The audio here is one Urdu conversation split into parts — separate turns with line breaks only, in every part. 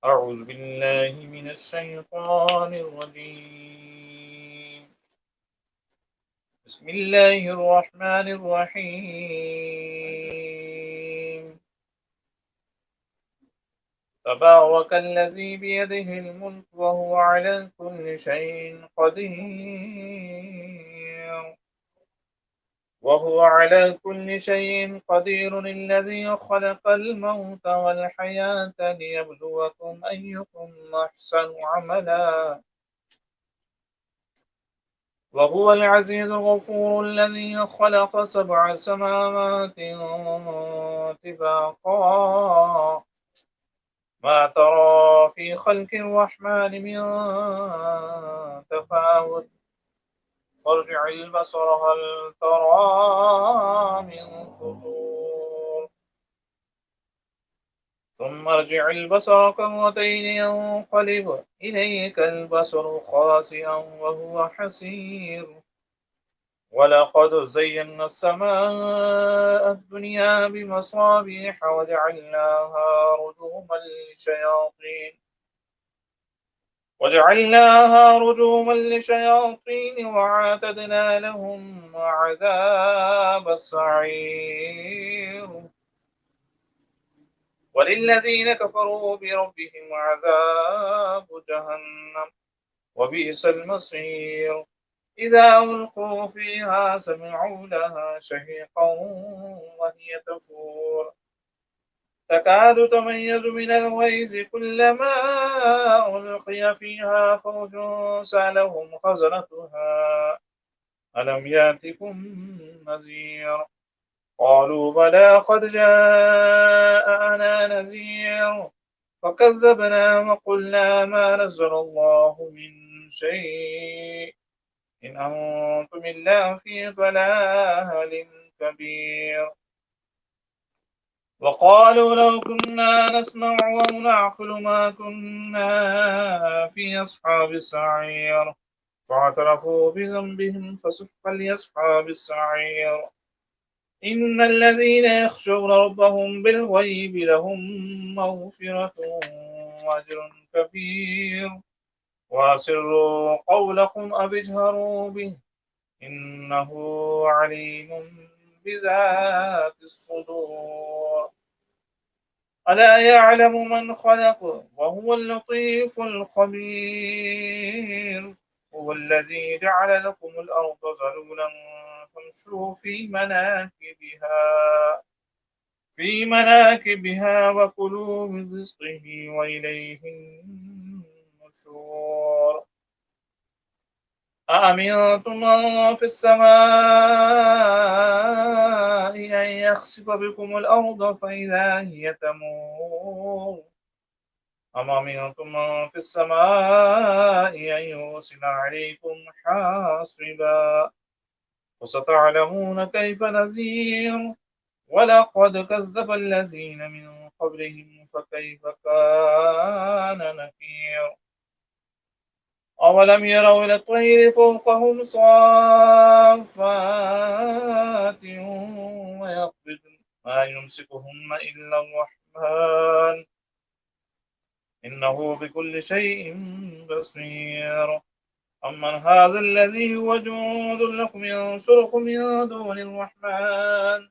أعوذ بالله من الشيطان الرجيم. بسم الله الرحمن الرحيم. تبارك الذي بيده الملك وهو على كل شيء قدير. الذي خلق الموت والحياة ليبلوكم أيكم أحسن عملا وهو العزيز الغفور الذي خلق 7 سماوات طباقا ما ترى في خلق الرحمن من تفاوت فارجع البصر هل ترى من فطور ثم ارجع البصر كرتين ينقلب إليك البصر خاسئا وهو حسير ولقد زينا السماء الدنيا بمصابيح وجعلناها رجوما للشياطين وأعتدنا لهم عذاب السعير وللذين كفروا بربهم عذاب جهنم وبئس المصير إذا ألقوا فيها سمعوا لها شهيقا وهي تفور تكاد تميز من الغيظ كلما ألقي فيها فوج سألهم خزنتها ألم يأتكم نذير قالوا بلى قد جاءنا نذير فكذبنا وقلنا ما نزل الله من شيء إن أنتم إلا في ضلال كبير وقالوا لو كنا نسمع أو نعقل ما كنا في أصحاب السعير فاعترفوا بذنبهم فسحقا لأصحاب السعير إن الذين يخشون ربهم بالغيب لهم مغفرة وأجر كبير وأسروا قولكم أو اجهروا به إنه عليم بذات الصدور ألا يعلم من خلق وهو اللطيف الخبير هو الذي جعل لكم الأرض ذلولا فامشوا في مناكبها وكلوا من رزقه وإليه النشور أأمنتم من في السماء أن يخسف بكم الأرض فإذا هي تمور أم أمنتم من في السماء أن يرسل عليكم حاصبا فستعلمون كيف نذير ولقد كذب الذين من قبلهم فكيف كان نكير أولم يروا إلى الطير فوقهم صافات ويقبضن ما يمسكهن إلا الرحمن إنه بكل شيء بصير أمن هذا الذي هو جند لكم ينصركم من دون الرحمن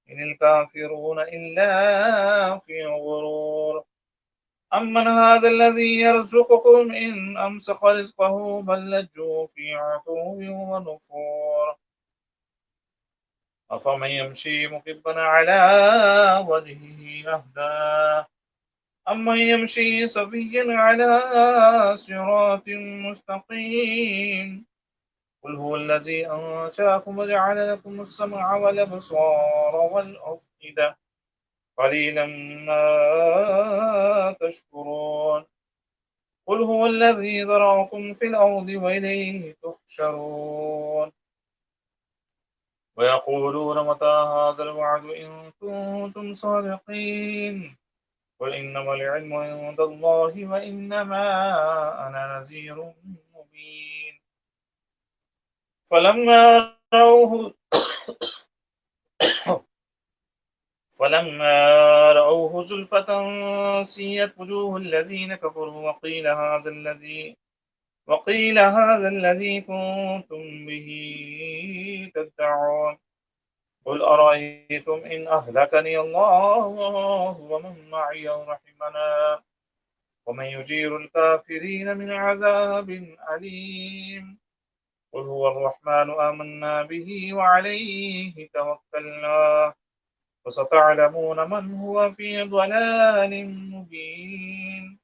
إن الكافرون إلا في غرور أمن هذا الذي يرزقكم إن أمسك رزقه بل لجوا في عتو ونفور أفمن يمشي مكبا على وجهه أهدى أمن يمشي سويا على صراط مستقيم قل هو الذي أنشأكم وجعل لكم السمع والأبصار والأفئدة قليلا ما تشكرون قل هو الذي ذرأكم في الأرض وإليه تحشرون ويقولون متى هذا الوعد إن كنتم صادقين قل إنما العلم عند الله وإنما أنا نذير مبين فلما رأوه فلما رأوه زلفة سيئت وجوه الذين كفروا وقيل هذا الذي كنتم به تدعون قل أرأيتم إن أهلكني الله ومن معي أو رحمنا ومن يجير الكافرين من عذاب أليم قل هو الرحمن آمنا به وعليه توكلنا وستعلمون من هو في ضلال مبين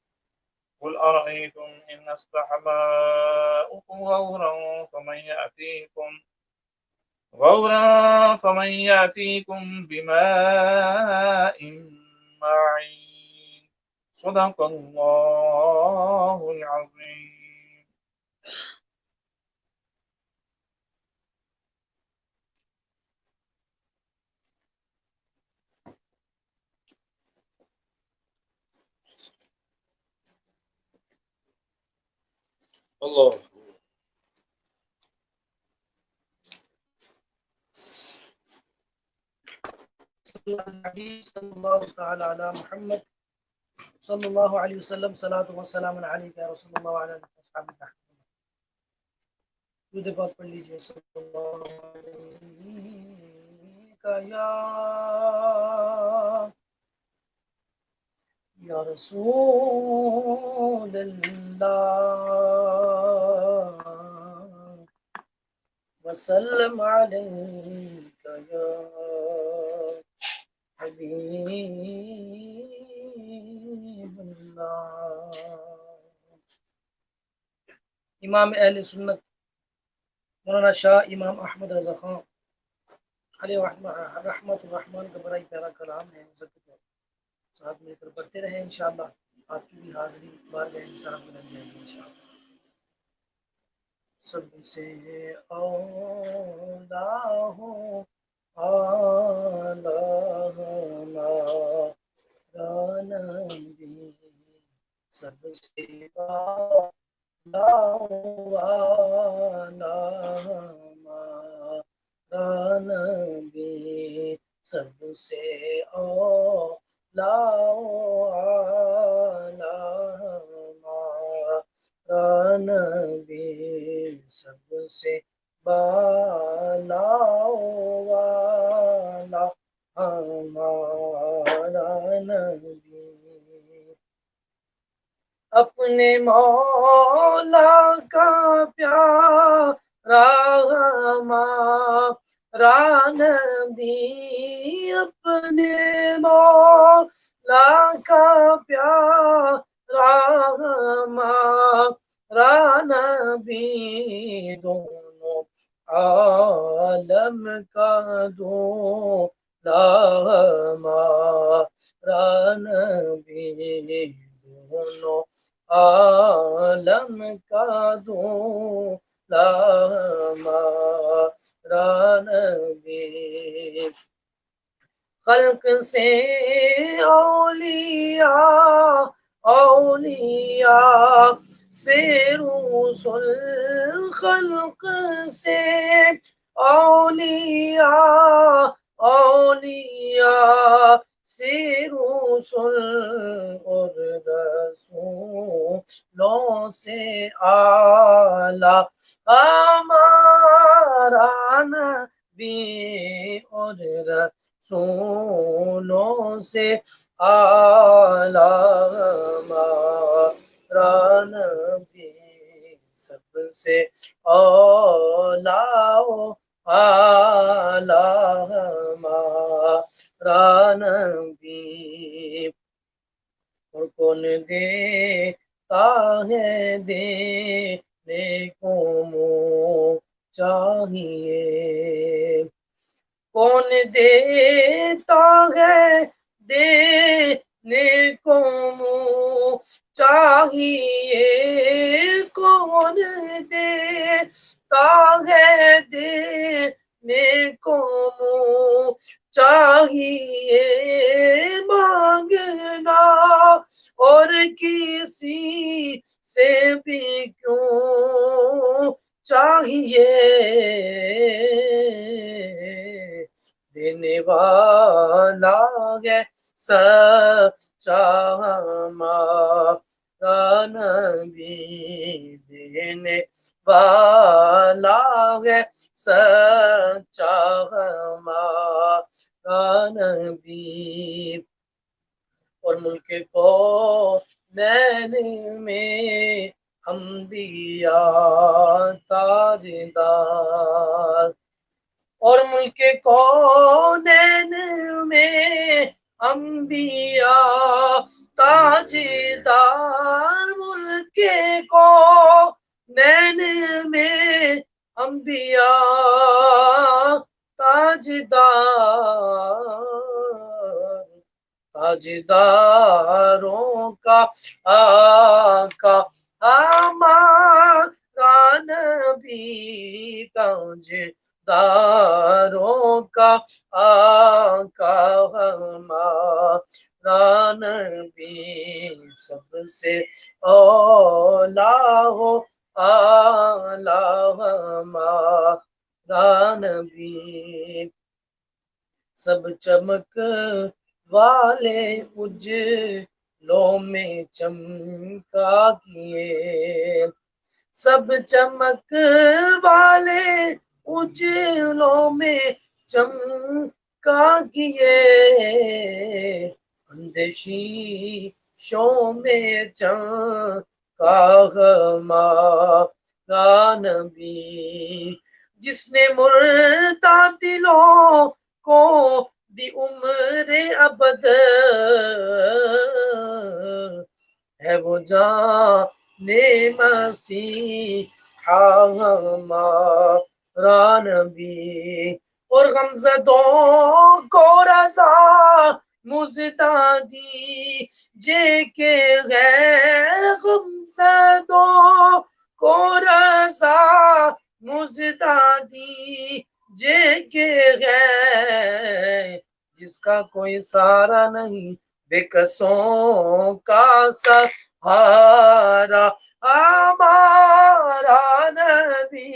قل أرأيتم إن أصبح ماؤكم غورا فمن يأتيكم بماء معين صدق الله العظيم.
اللہ
صلی اللہ تعالی علی محمد صلی اللہ علیہ وسلم صلاۃ والسلام علیک یا رسول اللہ وعلی آلہ وصحبہ اجمعین. درود پاک پڑھ لیجیے. صلی اللہ علیہ یا رسول اللہ وسلم علیک یا حبیب اللہ. امام اہل سنت مولانا شاہ امام احمد رضا خان علیہ رحمت الرحمن کا بڑا ہی پیارا کلام ہے. ساتھ مل کر پڑھتے رہیں انشاءاللہ. آپ کی بھی حاضری بارگاہ نثار میں لگ جائے گی انشاءاللہ. سب سے اولا ہو اعلیٰ ہمارا نبی، سب سے اعلیٰ ہمارا نبی، سب سے اولا ہمارا نبی، سب سے بالا والا ہمارا نبی. اپنے مولا کا پیارا ہمارا نبی، اپنے مولا کا پیارا ہمارا نبی، دونوں عالم کا دولا ہمارا نبی، دونوں عالم کا دولا ہمارا نبی. خلق سے اولیاء سے رسول، خلق سے اولیاء سے رسول، اور رسولوں سے اعلیٰ ہمارا نبی، اور رسولوں سے اعلیٰ ہمارا نبی، سب سے اولیٰ ہمارا نبی. اور کون دیتا ہے دینے کو منہ چاہیے، کون دیتا ہے دینے کو منہ چاہیے، کون دیتا ہے دینے کو منہ چاہیے. مانگنا اور کسی سے بھی کیوں چاہیے، دینے والا ہے سچا ہمارا نبی، دینے والا ہے سچا ہمارا نبی، اور ملک کو نین میں انبیاء تاجدار، اور ملک کونین میں انبیاء تاجدار، ملک کونین میں انبیاء تاجدار، تاجداروں کا آقا ہمارا نبی، تاجداروں کا آقا ہمارا نبی، سب سے اولا ہو اعلی ہمارا نبی، سب چمک والے اجلوں میں چمکا کیے، سب چمک والے اجلوں میں چمکا کیے، اندیشیشوں میں چمکا ہمارا نبی، جس نے مردہ دلوں کو دی عمر ابد، ہے وہ جانے مسیحا ہمارا نبی، اور غمزدوں کو رضا مزدہ دیجے کہ غیر غمزدوں کو رضا مزدہ دیجے کہ غیر جس کا کوئی سہارا نہیں، بے کسوں کا سہارا ہمارا نبی،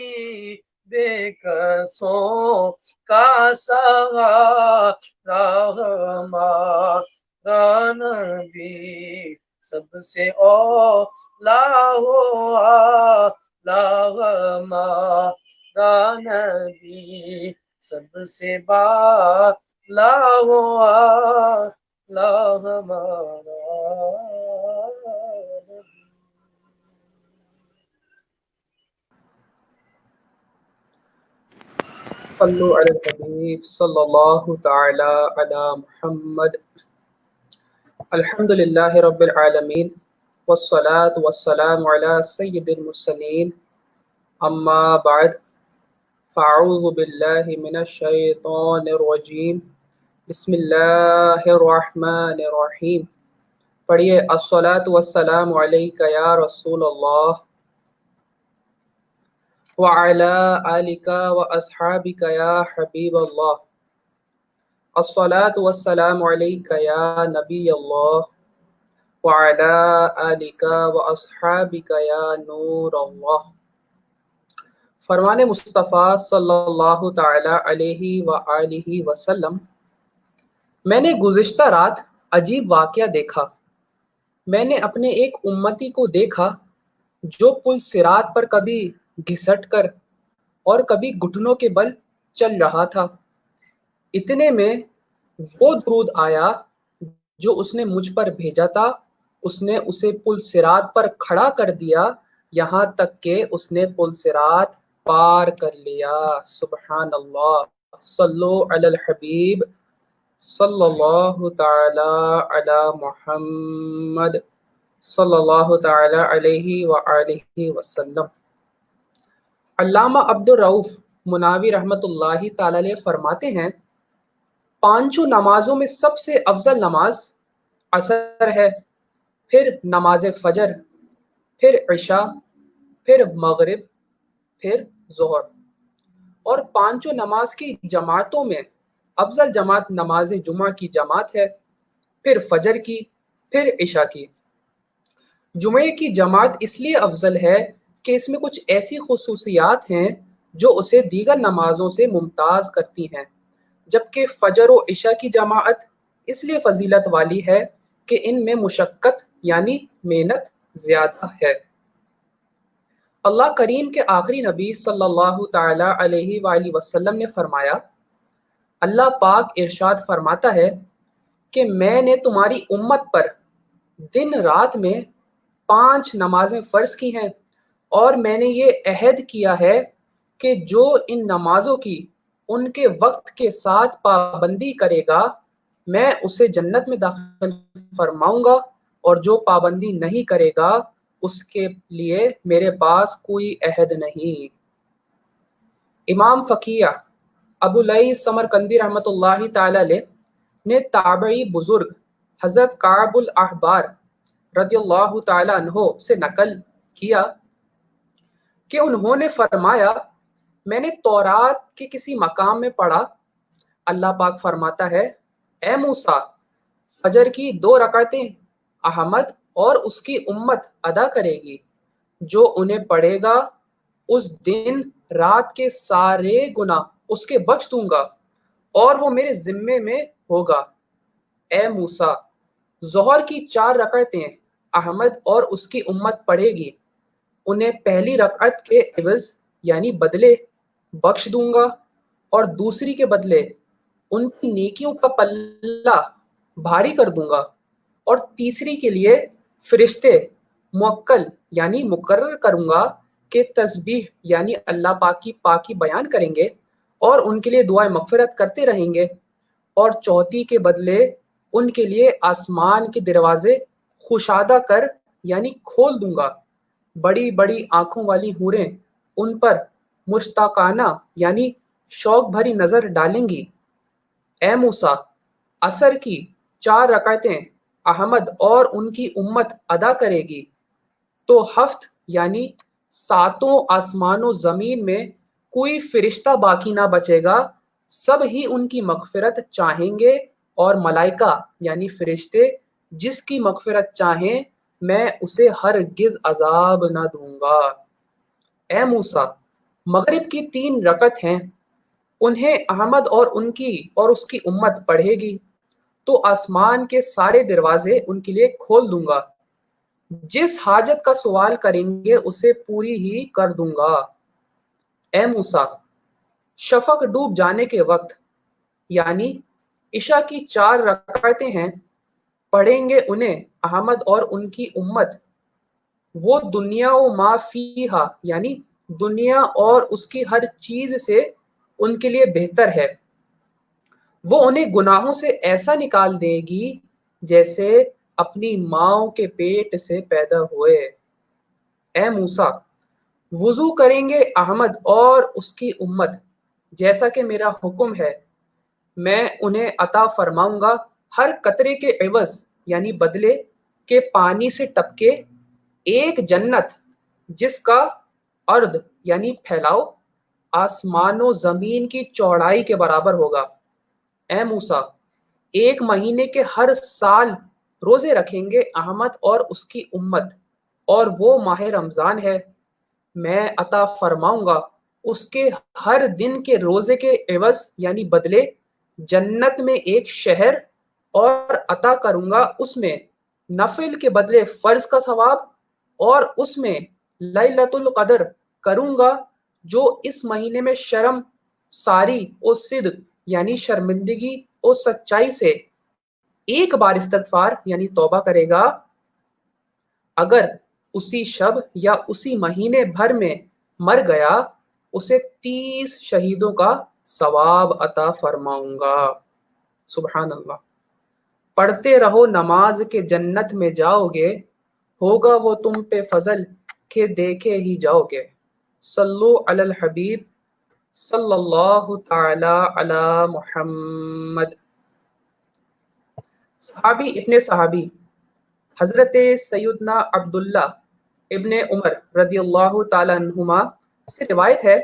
بے کسوں کا سہارا ہمارا نبی، سب سے اولا ہو اعلی ہمارا نبی، سب سے بالا ہو اعلی ہمارا نبی۔
صلو علی الحبیب صلی اللہ تعالی علی محمد۔ الحمدللہ رب العالمین والصلاة والسلام علی سید المرسلین، اما بعد، فاعوذ باللہ من الشیطان الرجیم، بسم اللہ الرحمن الرحیم۔ پڑھیے، الصلاة والسلام علیک یا رسول اللہ وعلی آلک واصحابک یا حبیب اللہ، الصلاة والسلام علیک یا نبی اللہ وعلی آلک واصحابک یا نور اللہ۔ فرمان مصطفیٰ صلی اللہ تعالی علیہ وآلہ وسلم، میں نے گزشتہ رات عجیب واقعہ دیکھا۔ میں نے اپنے ایک امتی کو دیکھا جو پل صراط پر کبھی گھسٹ کر اور کبھی گھٹنوں کے بل چل رہا تھا۔ اتنے میں وہ درود آیا جو اس نے مجھ پر بھیجا تھا، اس نے اسے پل صراط پر کھڑا کر دیا یہاں تک کہ اس نے پل صراط پار کر لیا۔ سبحان اللہ، صلو علی الحبیب صلی اللہ تعالی علی محمد صلی اللہ تعالی علیہ وآلہ وسلم۔ علامہ عبدالرؤف مناوی رحمۃ اللہ تعالی علیہ فرماتے ہیں، پانچوں نمازوں میں سب سے افضل نماز عصر ہے، پھر نماز فجر، پھر عشاء، پھر مغرب، پھر ظہر، اور پانچوں نماز کی جماعتوں میں افضل جماعت نماز جمعہ کی جماعت ہے، پھر فجر کی، پھر عشاء کی۔ جمعے کی جماعت اس لیے افضل ہے کہ اس میں کچھ ایسی خصوصیات ہیں جو اسے دیگر نمازوں سے ممتاز کرتی ہیں۔ جبکہ فجر و عشاء کی جماعت اس لیے فضیلت والی ہے کہ ان میں مشقت یعنی محنت زیادہ ہے۔ اللہ کریم کے آخری نبی صلی اللہ تعالی علیہ وآلہ وسلم نے فرمایا، اللہ پاک ارشاد فرماتا ہے کہ میں نے تمہاری امت پر دن رات میں 5 نمازیں فرض کی ہیں، اور میں نے یہ عہد کیا ہے کہ جو ان نمازوں کی ان کے وقت کے ساتھ پابندی کرے گا میں اسے جنت میں داخل فرماؤں گا، اور جو پابندی نہیں کرے گا اس کے لیے میرے پاس کوئی عہد نہیں۔ امام فقیہ ابو لیث سمرقندی رحمۃ اللہ تعالی علیہ نے تابعی بزرگ حضرت کعب الاحبار رضی اللہ تعالی عنہ سے نقل کیا کہ انہوں نے فرمایا، میں نے تورات کے کسی مقام میں پڑھا، اللہ پاک فرماتا ہے، اے موسیٰ، فجر کی 2 رکعتیں احمد اور اس کی امت ادا کرے گی، جو انہیں پڑھے گا اس دن رات کے سارے گناہ اس کے بخش دوں گا، اور وہ میرے ذمے میں ہوگا۔ اے موسیٰ، ظہر کی 4 رکعتیں احمد اور اس کی امت پڑھے گی، انہیں پہلی رکعت کے عوض یعنی بدلے بخش دوں گا، اور دوسری کے بدلے ان کی نیکیوں کا پلہ بھاری کر دوں گا، اور تیسری کے لیے فرشتے موکل یعنی مقرر کروں گا کہ تسبیح یعنی اللہ پاک کی پاکی بیان کریں گے اور ان کے لیے دعائیں مغفرت کرتے رہیں گے، اور چوتھی کے بدلے ان کے لیے آسمان کے دروازے خوشادہ کر یعنی کھول دوں گا، بڑی بڑی آنکھوں والی حوریں ان پر مشتاقانہ یعنی شوق بھری نظر ڈالیں گی۔ اے موسیٰ، عصر کی 4 رکعتیں احمد اور ان کی امت ادا کرے گی تو ہفت یعنی 7 آسمان و زمین میں کوئی فرشتہ باقی نہ بچے گا، سب ہی ان کی مغفرت چاہیں گے، اور ملائکہ یعنی فرشتے جس کی مغفرت چاہیں میں اسے ہرگز عذاب نہ دوں گا۔ اے موسیٰ، مغرب کی 3 رکعت ہیں، انہیں احمد اور اس کی امت پڑھے گی تو آسمان کے سارے دروازے ان کے لیے کھول دوں گا، جس حاجت کا سوال کریں گے اسے پوری ہی کر دوں گا۔ اے موسیٰ، شفق ڈوب جانے کے وقت یعنی عشاء کی 4 رکعتیں ہیں، پڑھیں گے انہیں احمد اور ان کی امت، وہ دنیا و ما فیہا یعنی دنیا اور اس کی ہر چیز سے ان کے لیے بہتر ہے، وہ انہیں گناہوں سے ایسا نکال دے گی جیسے اپنی ماں کے پیٹ سے پیدا ہوئے۔ اے موسیٰ، وضو کریں گے احمد اور اس کی امت جیسا کہ میرا حکم ہے، میں انہیں عطا فرماؤں گا ہر قطرے کے عوض یعنی بدلے کے پانی سے ٹپکے ایک جنت جس کا عرض یعنی پھیلاؤ آسمان و زمین کی چوڑائی کے برابر ہوگا۔ اے موسیٰ، 1 مہینے کے ہر سال روزے رکھیں گے احمد اور اس کی امت، اور وہ ماہ رمضان ہے، میں عطا فرماؤں گا اس کے ہر دن کے روزے کے عوض یعنی بدلے جنت میں ایک شہر، اور عطا کروں گا اس میں نفل کے بدلے فرض کا ثواب، اور اس میں لیلۃ القدر کروں گا جو اس مہینے میں شرم ساری و صدق یعنی شرمندگی اور سچائی سے ایک بار استغفار یعنی توبہ کرے گا، اگر اسی شب یا اسی مہینے بھر میں مر گیا اسے 30 شہیدوں کا ثواب عطا فرماؤں گا۔ سبحان اللہ۔ پڑھتے رہو نماز کے جنت میں جاؤ گے، ہوگا وہ تم پہ فضل کہ دیکھے ہی جاؤ گے۔ صلو علی الحبیب صلی اللہ تعالی علی محمد۔ صحابی ابن صحابی حضرت سیدنا عبداللہ ابن عمر رضی اللہ تعالی عنہما سے روایت ہے،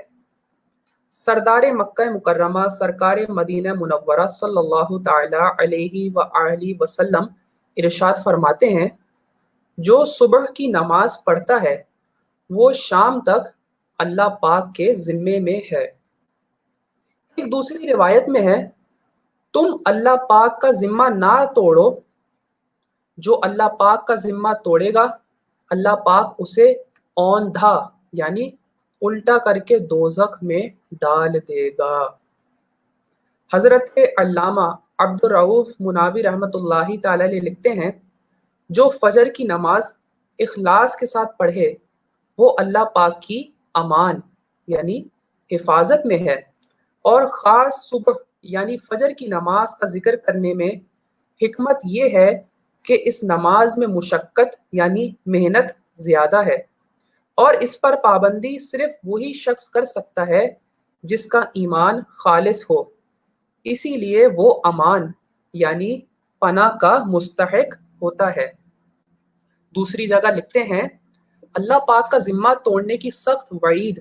سردار مکہ مکرمہ سرکار مدینہ منورہ صلی اللہ تعالی علیہ وآلہ وسلم ارشاد فرماتے ہیں، جو صبح کی نماز پڑھتا ہے وہ شام تک اللہ پاک کے ذمے میں ہے۔ ایک دوسری روایت میں ہے، تم اللہ پاک کا ذمہ نہ توڑو، جو اللہ پاک کا ذمہ توڑے گا اللہ پاک اسے اوندھا یعنی الٹا کر کے دوزخ میں ڈال دے گا۔ حضرت علامہ عبد الرؤف مناوی رحمۃ اللہ تعالی علیہ لکھتے ہیں، جو فجر کی نماز اخلاص کے ساتھ پڑھے وہ اللہ پاک کی امان یعنی حفاظت میں ہے، اور خاص صبح یعنی فجر کی نماز کا ذکر کرنے میں حکمت یہ ہے کہ اس نماز میں مشقت یعنی محنت زیادہ ہے، اور اس پر پابندی صرف وہی شخص کر سکتا ہے جس کا ایمان خالص ہو، اسی لیے وہ امان یعنی پناہ کا مستحق ہوتا ہے۔ دوسری جگہ لکھتے ہیں، اللہ پاک کا ذمہ توڑنے کی سخت وعید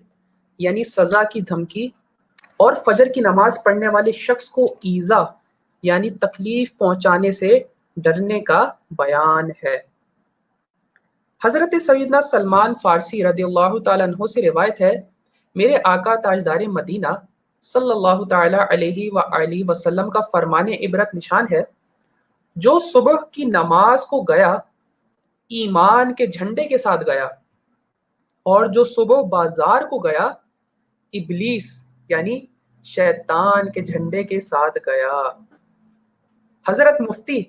یعنی سزا کی دھمکی اور فجر کی نماز پڑھنے والے شخص کو ایذا یعنی تکلیف پہنچانے سے ڈرنے کا بیان ہے۔ حضرت سیدنا سلمان فارسی رضی اللہ تعالیٰ عنہ سے روایت ہے، میرے آقا تاجدار مدینہ صلی اللہ تعالیٰ علیہ وآلہ وسلم کا فرمان عبرت نشان ہے، جو صبح کی نماز کو گیا ایمان کے جھنڈے کے ساتھ گیا، اور جو صبح بازار کو گیا ابلیس یعنی شیطان کے جھنڈے کے ساتھ گیا۔ حضرت مفتی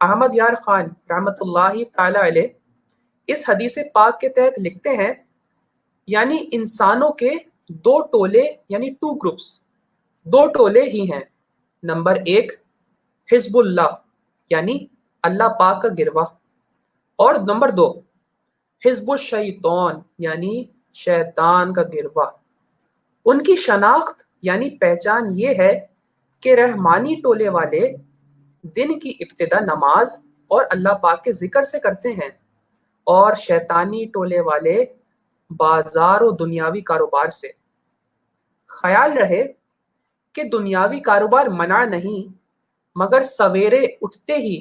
احمد یار خان رحمۃ اللہ تعالی علیہ اس حدیث پاک کے تحت لکھتے ہیں، یعنی انسانوں کے دو ٹولے یعنی ٹو گروپس، دو ٹولے ہی ہیں۔ نمبر 1 حزب اللہ یعنی اللہ پاک کا گروہ، اور نمبر 2 حزب الشیطان یعنی شیطان کا گروہ۔ ان کی شناخت یعنی پہچان یہ ہے کہ رحمانی ٹولے والے دن کی ابتدا نماز اور اللہ پاک کے ذکر سے کرتے ہیں، اور شیطانی ٹولے والے بازار و دنیاوی کاروبار سے۔ خیال رہے کہ دنیاوی کاروبار منع نہیں، مگر سویرے اٹھتے ہی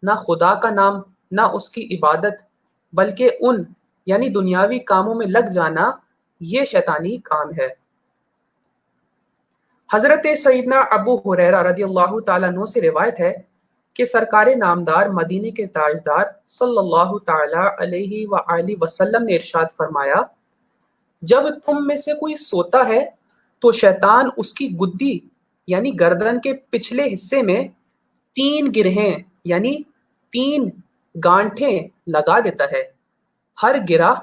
نہ خدا کا نام نہ اس کی عبادت بلکہ ان یعنی دنیاوی کاموں میں لگ جانا یہ شیطانی کام ہے۔ حضرت سیدنا ابو ہریرہ رضی اللہ تعالیٰ عنہ سے روایت ہے کہ سرکار نامدار مدینے کے تاجدار صلی اللہ تعالیٰ علیہ وآلہ وسلم نے ارشاد فرمایا، جب تم میں سے کوئی سوتا ہے تو شیطان اس کی گدی یعنی گردن کے پچھلے حصے میں 3 گرہیں یعنی 3 گانٹھیں لگا دیتا ہے، ہر گرہ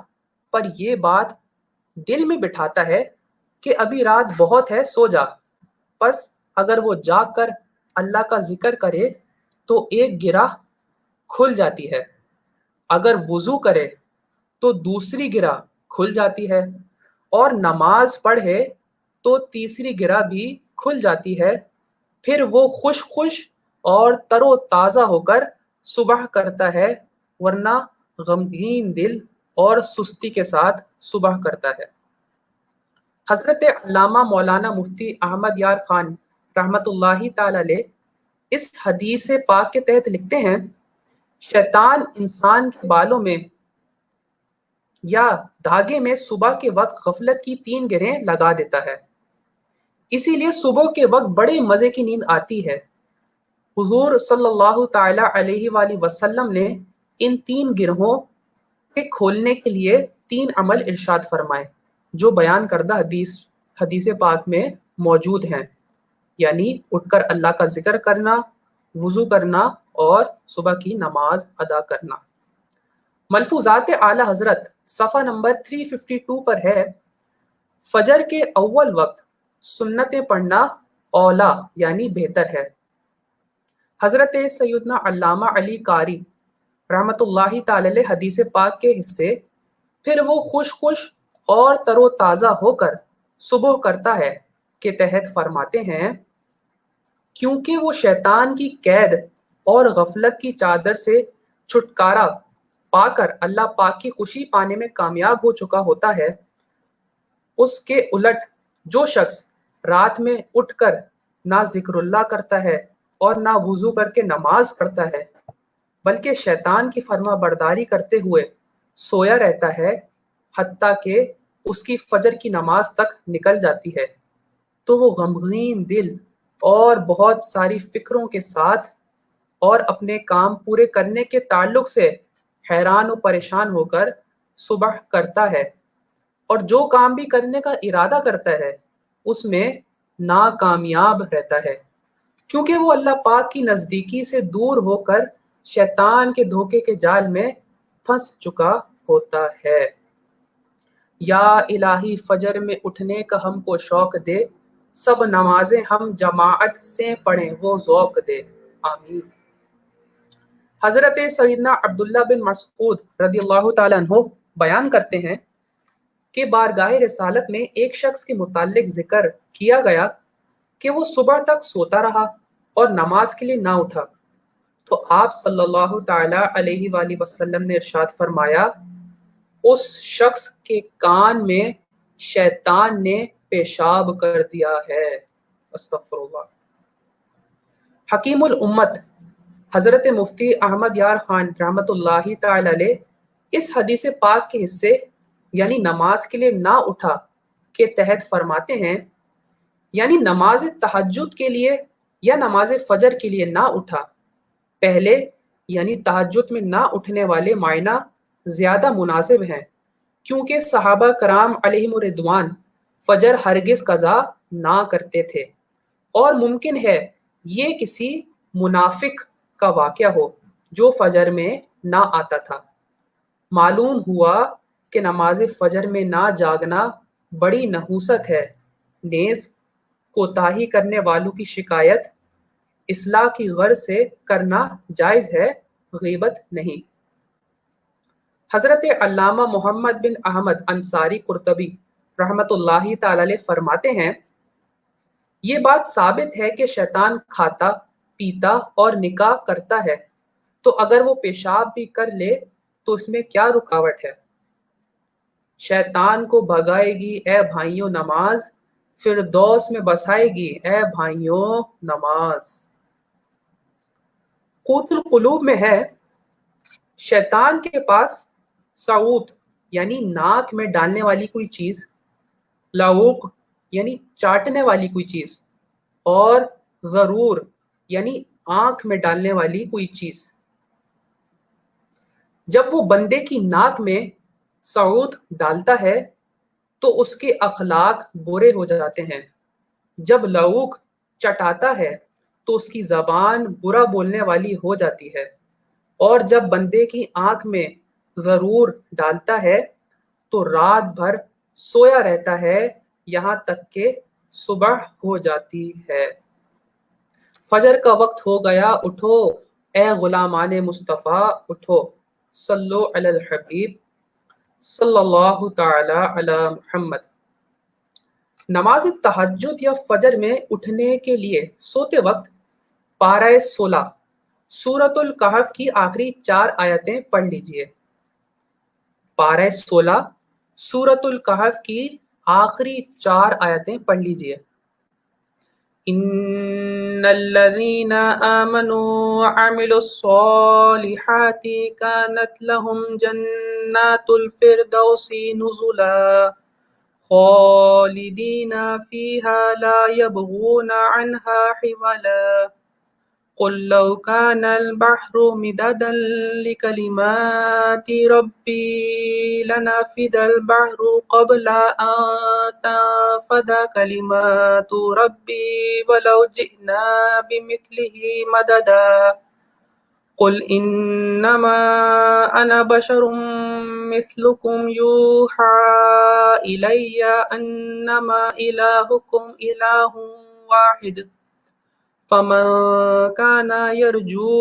پر یہ بات دل میں بٹھاتا ہے کہ ابھی رات بہت ہے، سو جا۔ پس اگر وہ جاگ کر اللہ کا ذکر کرے تو ایک گرہ کھل جاتی ہے، اگر وضو کرے تو دوسری گرہ کھل جاتی ہے، اور نماز پڑھے تو تیسری گرہ بھی کھل جاتی ہے، پھر وہ خوش اور تر و تازہ ہو کر صبح کرتا ہے، ورنہ غمگین دل اور سستی کے ساتھ صبح کرتا ہے۔ حضرت علامہ مولانا مفتی احمد یار خان رحمۃ اللہ تعالی علیہ اس حدیث پاک کے تحت لکھتے ہیں، شیطان انسان کے بالوں میں یا دھاگے میں صبح کے وقت غفلت کی 3 گرہیں لگا دیتا ہے، اسی لیے صبح کے وقت بڑے مزے کی نیند آتی ہے۔ حضور صلی اللہ تعالی علیہ وآلہ وسلم نے ان 3 گرہوں کے کھولنے کے لیے 3 عمل ارشاد فرمائے جو بیان کردہ حدیث پاک میں موجود ہیں، یعنی اٹھ کر اللہ کا ذکر کرنا، وضو کرنا اور صبح کی نماز ادا کرنا۔ ملفوظات اعلی حضرت صفحہ نمبر 352 پر ہے، فجر کے اول وقت سنتیں پڑھنا اولا یعنی بہتر ہے۔ حضرت سیدنا علامہ علی قاری رحمۃ اللہ تعالی علیہ حدیث پاک کے حصے پھر وہ خوش اور تر و تازہ ہو کر صبح کرتا ہے کے تحت فرماتے ہیں، کیونکہ وہ شیطان کی قید اور غفلت کی چادر سے چھٹکارا پا کر اللہ پاک کی خوشی پانے میں کامیاب ہو چکا ہوتا ہے۔ اس کے الٹ جو شخص رات میں اٹھ کر نہ ذکر اللہ کرتا ہے اور نہ وضو کر کے نماز پڑھتا ہے، بلکہ شیطان کی فرما برداری کرتے ہوئے سویا رہتا ہے حتیٰ کہ اس کی فجر کی نماز تک نکل جاتی ہے، تو وہ غمگین دل اور بہت ساری فکروں کے ساتھ اور اپنے کام پورے کرنے کے تعلق سے حیران و پریشان ہو کر صبح کرتا ہے، اور جو کام بھی کرنے کا ارادہ کرتا ہے اس میں ناکامیاب رہتا ہے، کیونکہ وہ اللہ پاک کی نزدیکی سے دور ہو کر شیطان کے دھوکے کے جال میں پھنس چکا ہوتا ہے۔ یا الہی فجر میں اٹھنے کا ہم کو شوق دے، سب نمازیں ہم جماعت سے پڑھیں وہ ذوق دے، آمین۔ حضرت سیدنا عبداللہ بن مسعود رضی اللہ تعالیٰ عنہ بیان کرتے ہیں کہ بارگاہ رسالت میں ایک شخص کے متعلق ذکر کیا گیا کہ وہ صبح تک سوتا رہا اور نماز کے لیے نہ اٹھا، تو آپ صلی اللہ تعالی علیہ وآلہ وسلم نے ارشاد فرمایا، اس شخص کے کان میں شیطان نے پیشاب کر دیا ہے، استغفر اللہ۔ حکیم الامت حضرت مفتی احمد یار خان رحمۃ اللہ تعالی علیہ اس حدیث پاک کے حصے یعنی نماز کے لیے نہ اٹھا کے تحت فرماتے ہیں، یعنی نماز تہجد کے لیے یا نماز فجر کے لیے نہ اٹھا۔ پہلے یعنی تہجد میں نہ اٹھنے والے معنی زیادہ مناسب ہیں، کیونکہ صحابہ کرام علیہم الرضوان فجر ہرگز قضا نہ کرتے تھے، اور ممکن ہے یہ کسی منافق کا واقعہ ہو جو فجر میں نہ آتا تھا۔ معلوم ہوا کہ نماز فجر میں نہ جاگنا بڑی نحوست ہے، نیز کوتاہی کرنے والوں کی شکایت اصلاح کی غرض سے کرنا جائز ہے، غیبت نہیں۔ حضرت علامہ محمد بن احمد انصاری قرطبی رحمۃ اللہ تعالی علیہ فرماتے ہیں، یہ بات ثابت ہے کہ شیطان کھاتا پیتا اور نکاح کرتا ہے، تو اگر وہ پیشاب بھی کر لے تو اس میں کیا رکاوٹ ہے؟ شیطان کو بھگائے گی اے بھائیوں نماز، فردوس میں بسائے گی اے بھائیوں نماز۔ قوت القلوب میں ہے، شیطان کے پاس سعوت یعنی ناک میں ڈالنے والی کوئی چیز، لعوق یعنی چاٹنے والی کوئی چیز، اور غرور یعنی آنکھ میں ڈالنے والی کوئی چیز۔ جب وہ بندے کی ناک میں سعود ڈالتا ہے تو اس کے اخلاق برے ہو جاتے ہیں، جب لعوق چٹاتا ہے تو اس کی زبان برا بولنے والی ہو جاتی ہے، اور جب بندے کی آنکھ میں غرور ڈالتا ہے تو رات بھر سویا رہتا ہے یہاں تک کہ صبح ہو جاتی ہے۔ فجر کا وقت ہو گیا، اٹھو اے غلامان مصطفیٰ، اٹھو، صلو علی الحبیب صلی اللہ تعالی علی محمد۔ نماز تہجد یا فجر میں اٹھنے کے لیے سوتے وقت پارہ 16 سورۃ الکہف کی آخری 4 آیتیں پڑھ لیجئے۔ پارہ 16 سورۃ الکہف کی آخری 4 آیتیں پڑھ لیجئے۔ ان الذين آمنوا وعملوا الصالحات كانت لهم جنات الفردوس نزلا خالدين فيها لا يبغون عنها حولا قل لو كان البحر مدادا لكلمات ربي لنفد البحر قبل أن تنفد كلمات ربي ولو جئنا بمثله مددا قل إنما أنا بشر مثلكم يوحى إلي أنما إلهكم إله واحد فمن كان يرجو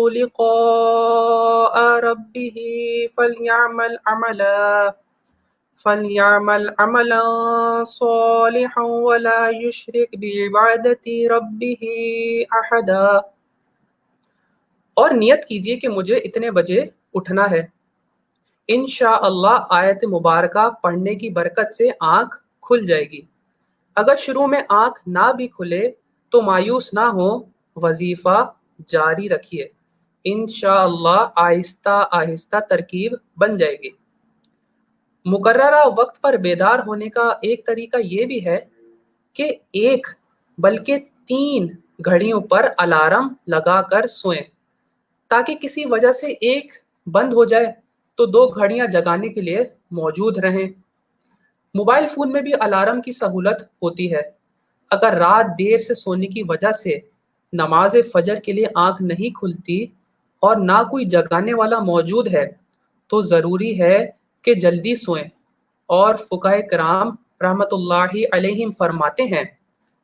لقاء ربه فليعمل عملا صالحا ولا يشرك بعبادة ربه أحدا۔ اور نیت کیجئے کہ مجھے اتنے بجے اٹھنا ہے، انشاءاللہ آیت مبارکہ پڑھنے کی برکت سے آنکھ کھل جائے گی۔ اگر شروع میں آنکھ نہ بھی کھلے تو مایوس نہ ہو، وظیفہ جاری رکھیے، انشاءاللہ آہستہ آہستہ ترکیب بن جائے گی۔ مقررہ وقت پر بیدار ہونے کا ایک طریقہ یہ بھی ہے کہ 1 بلکہ 3 گھڑیوں پر الارم لگا کر سوئیں تاکہ کسی وجہ سے ایک بند ہو جائے تو 2 گھڑیاں جگانے کے لیے موجود رہیں۔ موبائل فون میں بھی الارم کی سہولت ہوتی ہے۔ اگر رات دیر سے سونے کی وجہ سے نماز فجر کے لیے آنکھ نہیں کھلتی اور نہ کوئی جگانے والا موجود ہے تو ضروری ہے کہ جلدی سوئیں، اور فقہائے کرام رحمت اللہ علیہم فرماتے ہیں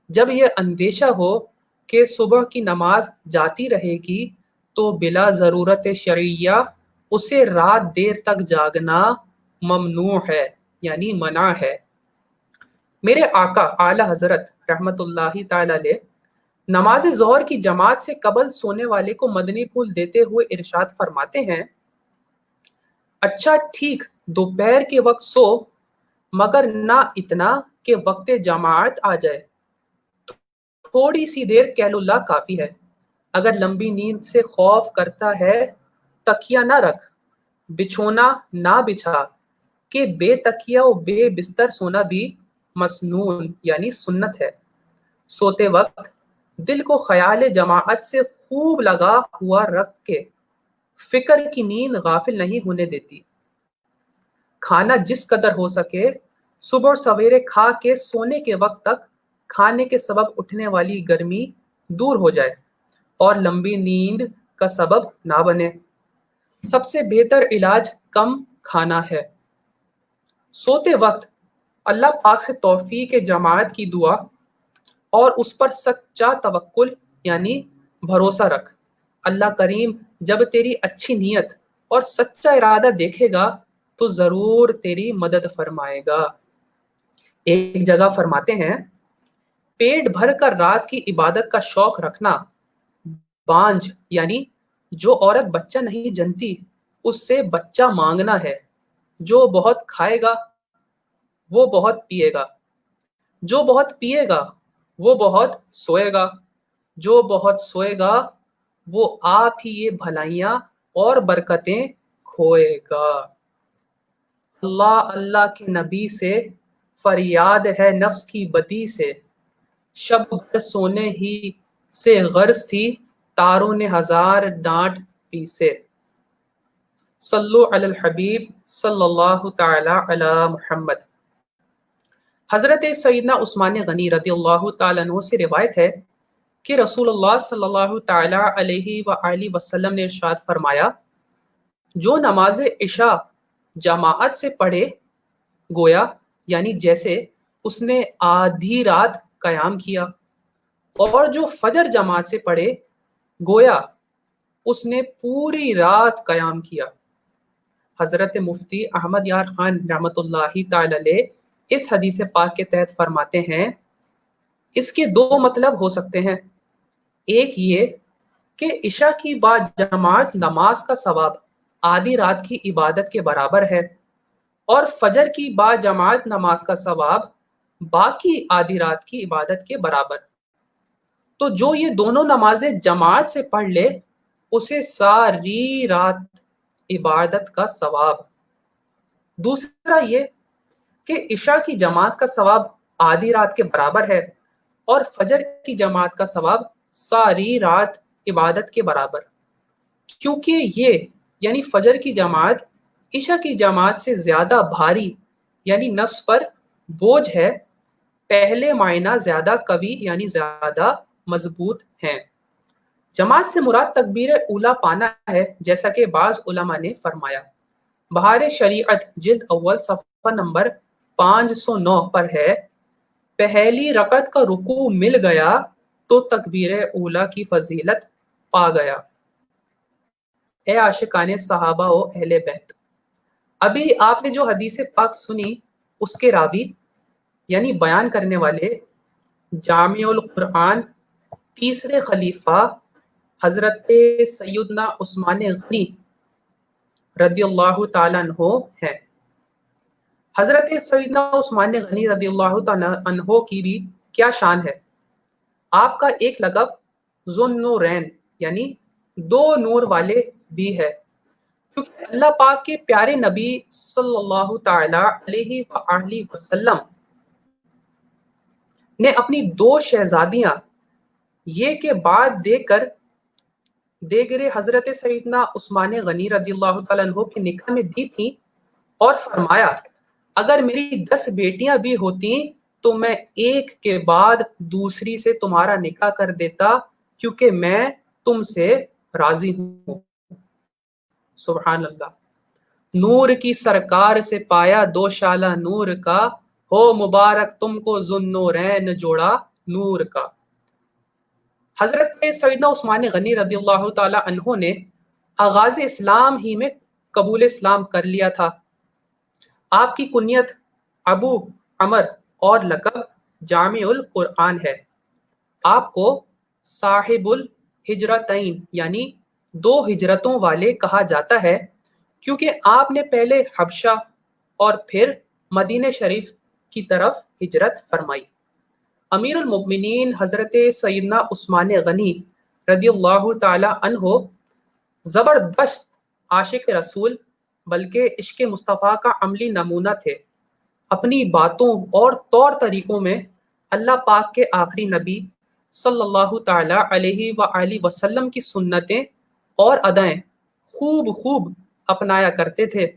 جب یہ اندیشہ ہو کہ صبح کی نماز جاتی رہے گی تو بلا ضرورت شرعیہ اسے رات دیر تک جاگنا ممنوع ہے، یعنی منع ہے۔ میرے آقا اعلی حضرت رحمت اللہ تعالی علیہ نماز ظہر کی جماعت سے قبل سونے والے کو مدنی پھول دیتے ہوئے ارشاد فرماتے ہیں، اچھا ٹھیک دوپہر کے وقت سو، مگر نہ اتنا کہ وقت جماعت آ جائے، تھوڑی سی دیر قیل اللہ کافی ہے۔ اگر لمبی نیند سے خوف کرتا ہے تکیہ نہ رکھ، بچھونا نہ بچھا، کہ بے تکیہ و بے بستر سونا بھی مسنون یعنی سنت ہے۔ سوتے وقت دل کو خیال جماعت سے خوب لگا ہوا رکھ کے فکر کی نیند غافل نہیں ہونے دیتی۔ کھانا جس قدر ہو سکے صبح سویرے کھا کے سونے کے وقت تک کھانے کے سبب اٹھنے والی گرمی دور ہو جائے اور لمبی نیند کا سبب نہ بنے۔ سب سے بہتر علاج کم کھانا ہے۔ سوتے وقت اللہ پاک سے توفیق جماعت کی دعا اور اس پر سچا توکل یعنی بھروسہ رکھ۔ اللہ کریم جب تیری اچھی نیت اور سچا ارادہ دیکھے گا تو ضرور تیری مدد فرمائے گا۔ ایک جگہ فرماتے ہیں، پیٹ بھر کر رات کی عبادت کا شوق رکھنا بانجھ یعنی جو عورت بچہ نہیں جنتی اس سے بچہ مانگنا ہے۔ جو بہت کھائے گا وہ بہت پیے گا، جو بہت پیے گا وہ بہت سوئے گا، جو بہت سوئے گا وہ آپ ہی یہ بھلائیاں اور برکتیں کھوئے گا۔ اللہ اللہ کے نبی سے فریاد ہے نفس کی بدی سے، شب بھر سونے ہی سے غرض تھی تاروں نے ہزار ڈانٹ پیسے۔ صلو علی الحبیب صلی اللہ تعالی علی محمد۔ حضرت سیدنا عثمان غنی رضی اللہ تعالیٰ عنہ سے روایت ہے کہ رسول اللہ صلی اللہ تعالی علیہ وآلہ وسلم نے ارشاد فرمایا، جو نماز عشاء جماعت سے پڑھے گویا یعنی جیسے اس نے آدھی رات قیام کیا، اور جو فجر جماعت سے پڑھے گویا اس نے پوری رات قیام کیا۔ حضرت مفتی احمد یار خان رحمت اللہ تعالی علیہ اس حدیث پاک کے تحت فرماتے ہیں، اس کے 2 مطلب ہو سکتے ہیں۔ ایک یہ کہ عشاء کی با جماعت نماز کا ثواب آدھی رات کی عبادت کے برابر ہے، اور فجر کی با جماعت نماز کا ثواب باقی آدھی رات کی عبادت کے برابر۔ تو جو یہ دونوں نمازیں جماعت سے پڑھ لے اسے ساری رات عبادت کا ثواب۔ دوسرا یہ کہ عشاء کی جماعت کا ثواب آدھی رات کے برابر ہے اور فجر کی جماعت کا ثواب ساری رات عبادت کے برابر، کیونکہ یہ یعنی فجر کی جماعت عشاء کی جماعت سے زیادہ بھاری یعنی نفس پر بوجھ ہے، پہلے معنی زیادہ قوی یعنی زیادہ مضبوط ہیں۔ جماعت سے مراد تکبیر اولیٰ پانا ہے، جیسا کہ بعض علماء نے فرمایا۔ بہار شریعت جلد اول صفحہ نمبر 509 پر ہے، پہلی رکعت کا رکوع مل گیا تو تکبیر اولیٰ کی فضیلت پا گیا۔ اے عاشقان صحابہ و اہل بیت، ابھی آپ نے جو حدیث پاک سنی اس کے راوی یعنی بیان کرنے والے جامع القرآن تیسرے خلیفہ حضرت سیدنا عثمان غنی رضی اللہ تعالیٰ عنہ ہیں۔ حضرت سیدنا عثمان غنی رضی اللہ تعالیٰ عنہ کی بھی کیا شان ہے۔ آپ کا ایک لقب ذو النورین یعنی 2 نور والے بھی ہے، کیونکہ اللہ پاک کے پیارے نبی صلی اللہ تعالی علیہ وآلہ وسلم نے اپنی 2 شہزادیاں یہ کہ بعد دیگرے حضرت سیدنا عثمان غنی رضی اللہ تعالیٰ عنہ کے نکاح میں دی تھی، اور فرمایا اگر میری 10 بیٹیاں بھی ہوتی تو میں ایک کے بعد دوسری سے تمہارا نکاح کر دیتا، کیونکہ میں تم سے راضی ہوں۔ سبحان اللہ۔ نور کی سرکار سے پایا دو شالہ نور کا، ہو مبارک تم کو ذوالنورین جوڑا نور کا۔ حضرت سیدنا عثمان غنی رضی اللہ تعالی عنہ نے آغاز اسلام ہی میں قبول اسلام کر لیا تھا۔ آپ کی کنیت ابو عمر اور لقب جامع القرآن ہے۔ آپ کو صاحب الہجرتین یعنی 2 ہجرتوں والے کہا جاتا ہے، کیونکہ آپ نے پہلے حبشہ اور پھر مدینہ شریف کی طرف ہجرت فرمائی۔ امیر المؤمنین حضرت سیدنا عثمان غنی رضی اللہ تعالی عنہ زبردست عاشق رسول بلکہ عشق مصطفیٰ کا عملی نمونہ تھے۔ اپنی باتوں اور طور طریقوں میں اللہ پاک کے آخری نبی صلی اللہ تعالی علیہ وآلہ وسلم کی سنتیں اور ادائیں خوب اپنایا کرتے تھے۔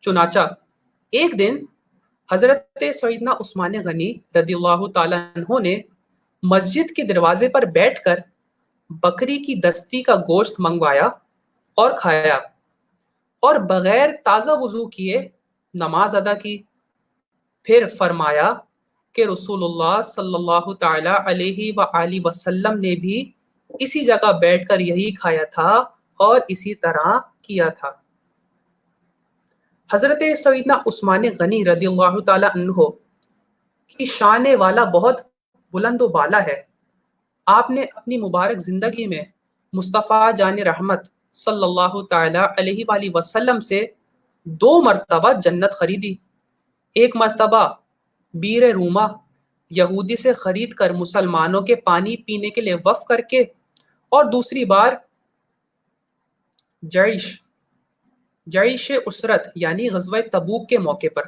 چنانچہ ایک دن حضرت سیدنا عثمان غنی رضی اللہ تعالیٰ عنہ نے مسجد کے دروازے پر بیٹھ کر بکری کی دستی کا گوشت منگوایا اور کھایا، اور بغیر تازہ وضو کیے نماز ادا کی۔ پھر فرمایا کہ رسول اللہ صلی اللہ تعالی علیہ وآلہ وسلم نے بھی اسی جگہ بیٹھ کر یہی کھایا تھا اور اسی طرح کیا تھا۔ حضرت سیدنا عثمان غنی رضی اللہ تعالی عنہ کی شان والا بہت بلند و بالا ہے۔ آپ نے اپنی مبارک زندگی میں مصطفیٰ جان رحمت صلی اللہ تعالی علیہ وآلہ وسلم سے 2 مرتبہ جنت خریدی۔ ایک مرتبہ بیر روما یہودی سے خرید کر مسلمانوں کے پانی پینے کے لیے وقف کر کے، اور دوسری بار جیش اسرت یعنی غزوہ تبوک کے موقع پر۔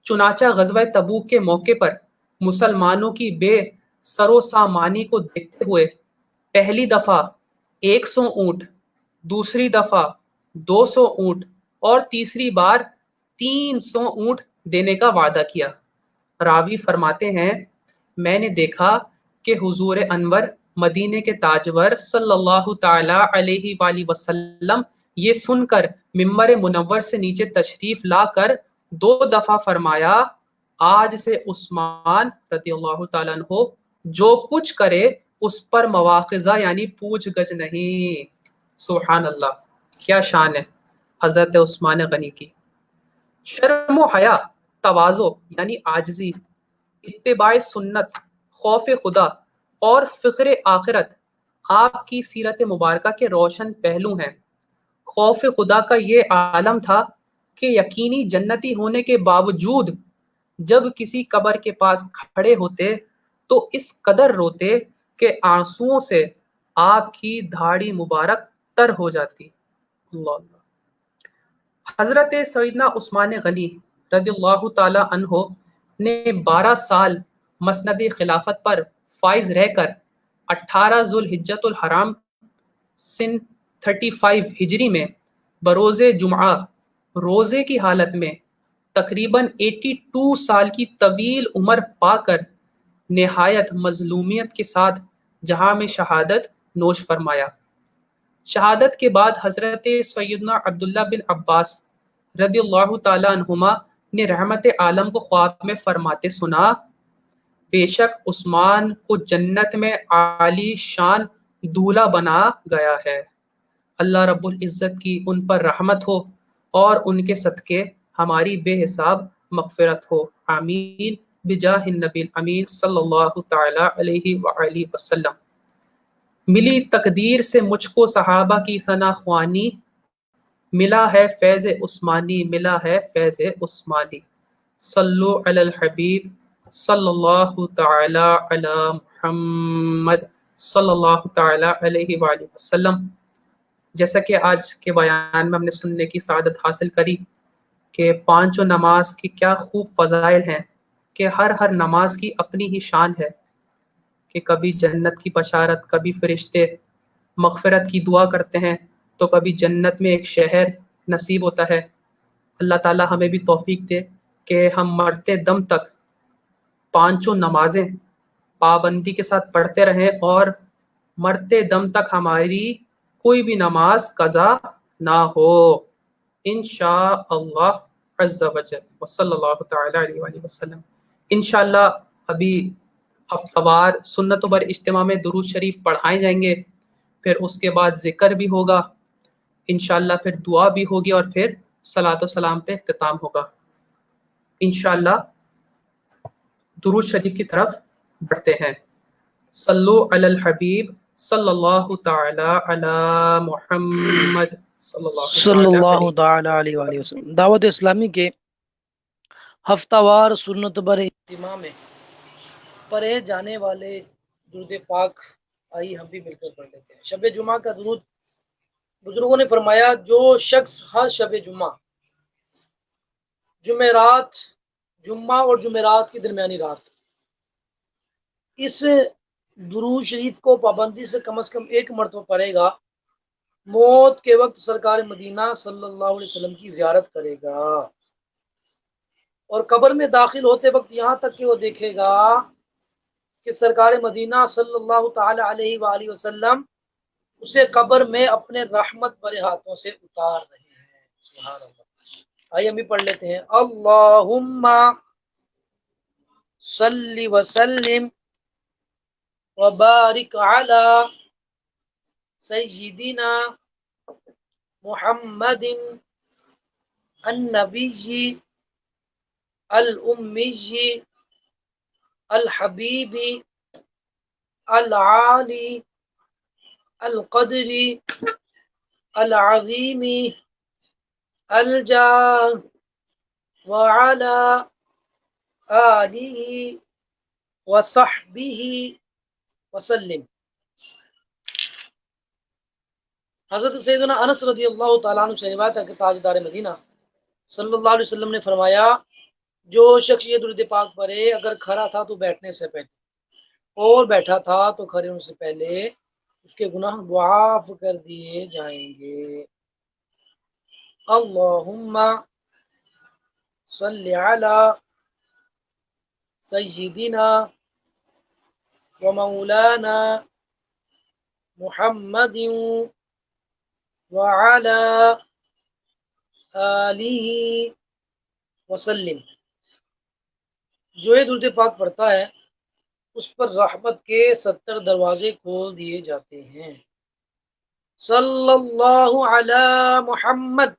چنانچہ غزوہ تبوک کے موقع پر مسلمانوں کی بے سر و سامانی کو دیکھتے ہوئے پہلی دفعہ 100 اونٹ، دوسری دفعہ 200 اونٹ اور تیسری بار 300 اونٹ دینے کا وعدہ کیا۔ راوی فرماتے ہیں میں نے دیکھا کہ حضور انور مدینے کے تاجور صلی اللہ تعالی علیہ وآلہ وسلم یہ سن کر ممبر منور سے نیچے تشریف لا کر 2 دفعہ فرمایا آج سے عثمان رضی اللہ تعالیٰ عنہ جو کچھ کرے اس پر مواخذہ یعنی پوچھ گچھ نہیں۔ سبحان اللہ، کیا شان ہے حضرت عثمان غنی کی۔ شرم و حیا، تواضع یعنی عاجزی، اتباع سنت، خوف خدا اور فکر آخرت آپ کی سیرت مبارکہ کے روشن پہلو ہیں۔ خوف خدا کا یہ عالم تھا کہ یقینی جنتی ہونے کے باوجود جب کسی قبر کے پاس کھڑے ہوتے تو اس قدر روتے کہ آنسوؤں سے آپ کی دھاڑی مبارک تر ہو جاتی۔ اللہ اللہ۔ حضرت سیدنا عثمان غنی رضی اللہ تعالی عنہ نے 12 سال مسند خلافت پر فائز رہ کر 18 ذوالحجۃ الحرام سن 35 ہجری میں بروز جمعہ روزے کی حالت میں تقریباً 82 سال کی طویل عمر پا کر نہایت مظلومیت کے ساتھ جہاں میں شہادت نوش فرمایا۔ شہادت کے بعد حضرت سیدنا عبداللہ بن عباس رضی اللہ تعالی عنہما نے رحمت عالم کو خواب میں فرماتے سنا بے شک عثمان کو جنت میں عالی شان دولہا بنا گیا ہے، اللہ رب العزت کی ان پر رحمت ہو اور ان کے صدقے ہماری بے حساب مغفرت ہو، آمین بجاہ النبی الامین صلی اللہ تعالی علیہ وآلہ وسلم۔ ملی تقدیر سے مجھ کو صحابہ کی ثنا خوانی، ملا ہے فیض عثمانی، ملا ہے فیض عثمانی۔ صلو علی الحبیب صلی اللہ تعالی علی محمد صلی اللہ تعالی علیہ وآلہ وسلم۔ جیسا کہ آج کے بیان میں ہم نے سننے کی سعادت حاصل کری کہ 5 نماز کی کیا خوب فضائل ہیں، کہ ہر نماز کی اپنی ہی شان ہے، کہ کبھی جنت کی بشارت، کبھی فرشتے مغفرت کی دعا کرتے ہیں، تو کبھی جنت میں ایک شہر نصیب ہوتا ہے۔ اللہ تعالی ہمیں بھی توفیق دے کہ ہم مرتے دم تک پانچوں نمازیں پابندی کے ساتھ پڑھتے رہیں اور مرتے دم تک ہماری کوئی بھی نماز قضا نہ ہو، انشاء اللہ عز و جل، وصلی اللہ تعالی علیہ وآلہ وسلم۔ انشاءاللہ ابھی ہفتہ وار سنتوں پر اجتماع میں درود شریف پڑھائے جائیں گے، پھر اس کے بعد ذکر بھی ہوگا انشاءاللہ، پھر دعا بھی ہوگی، اور پھر صلاۃ و سلام پہ اختتام ہوگا انشاءاللہ۔ درود شریف کی طرف بڑھتے ہیں۔ صلو علی الحبیب صلی اللہ تعالی علی محمد
صلی اللہ تعالی علیہ وآلہ وسلم۔ دعوت اسلامی کے ہفتہ وار سنت بر اجتماع میں پڑھے جانے والے درود پاک آئی ہم بھی مل کر پڑھ لیتے ہیں۔ شب جمعہ کا درود، بزرگوں نے فرمایا جو شخص ہر شب جمعہ، جمعہ اور جمعرات کی درمیانی رات اس درود شریف کو پابندی سے کم از کم ایک مرتبہ پڑھے گا، موت کے وقت سرکار مدینہ صلی اللہ علیہ وسلم کی زیارت کرے گا، اور قبر میں داخل ہوتے وقت یہاں تک کہ وہ دیکھے گا کہ سرکار مدینہ صلی اللہ تعالی علیہ وآلہ وسلم اسے قبر میں اپنے رحمت بھرے ہاتھوں سے اتار رہے ہیں۔ سبحان اللہ۔ آئیے ہم بھی پڑھ لیتے ہیں۔ اللہم صلی وسلم وبارک علی سیدنا محمد النبی الامی الحبیب العالی القدر العظیم الجاہ وعلی آلہ وصحبہ وسلم۔ حضرت سیدنا انس رضی اللہ تعالیٰ عنہ سے روایت ہے کہ تاجدار مدینہ صلی اللہ علیہ وسلم نے فرمایا جو شخص یہ درود پاک پڑھے، اگر کھڑا تھا تو بیٹھنے سے پہلے، اور بیٹھا تھا تو کھڑے ہونے سے پہلے اس کے گناہ معاف کر دیے جائیں گے۔ اللہم صلی علی سیدنا و مولانا محمد وعلی آلہ وسلم۔ جو یہ درود پاک پڑھتا ہے اس پر رحمت کے 70 دروازے کھول دیے جاتے ہیں۔ صلی اللہ علی محمد۔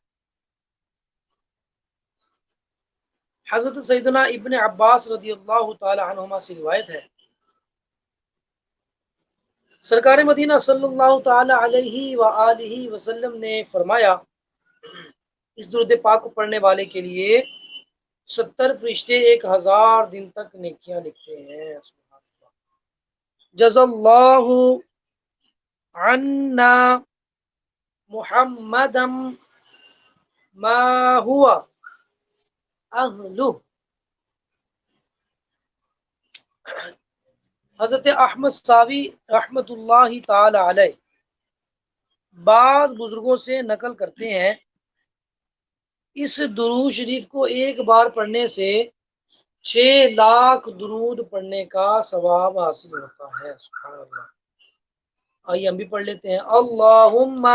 حضرت سیدنا ابن عباس رضی اللہ تعالی عنہما سے روایت ہے، سرکار مدینہ صلی اللہ تعالی علیہ وآلہ وسلم نے فرمایا اس درود پاک کو پڑھنے والے کے لیے 70 فرشتے 1000 دن تک نیکیاں لکھتے ہیں۔ جزا اللہ عنا محمدا ما ہوا اہلہ۔ حضرت احمد ساوی رحمت اللہ تعالی علیہ بعض بزرگوں سے نقل کرتے ہیں اس درود شریف کو ایک بار پڑھنے سے 6 لاکھ درود پڑھنے کا ثواب حاصل ہوتا ہے۔ سبحان اللہ۔ آئیے ہم بھی پڑھ لیتے ہیں۔ اللہم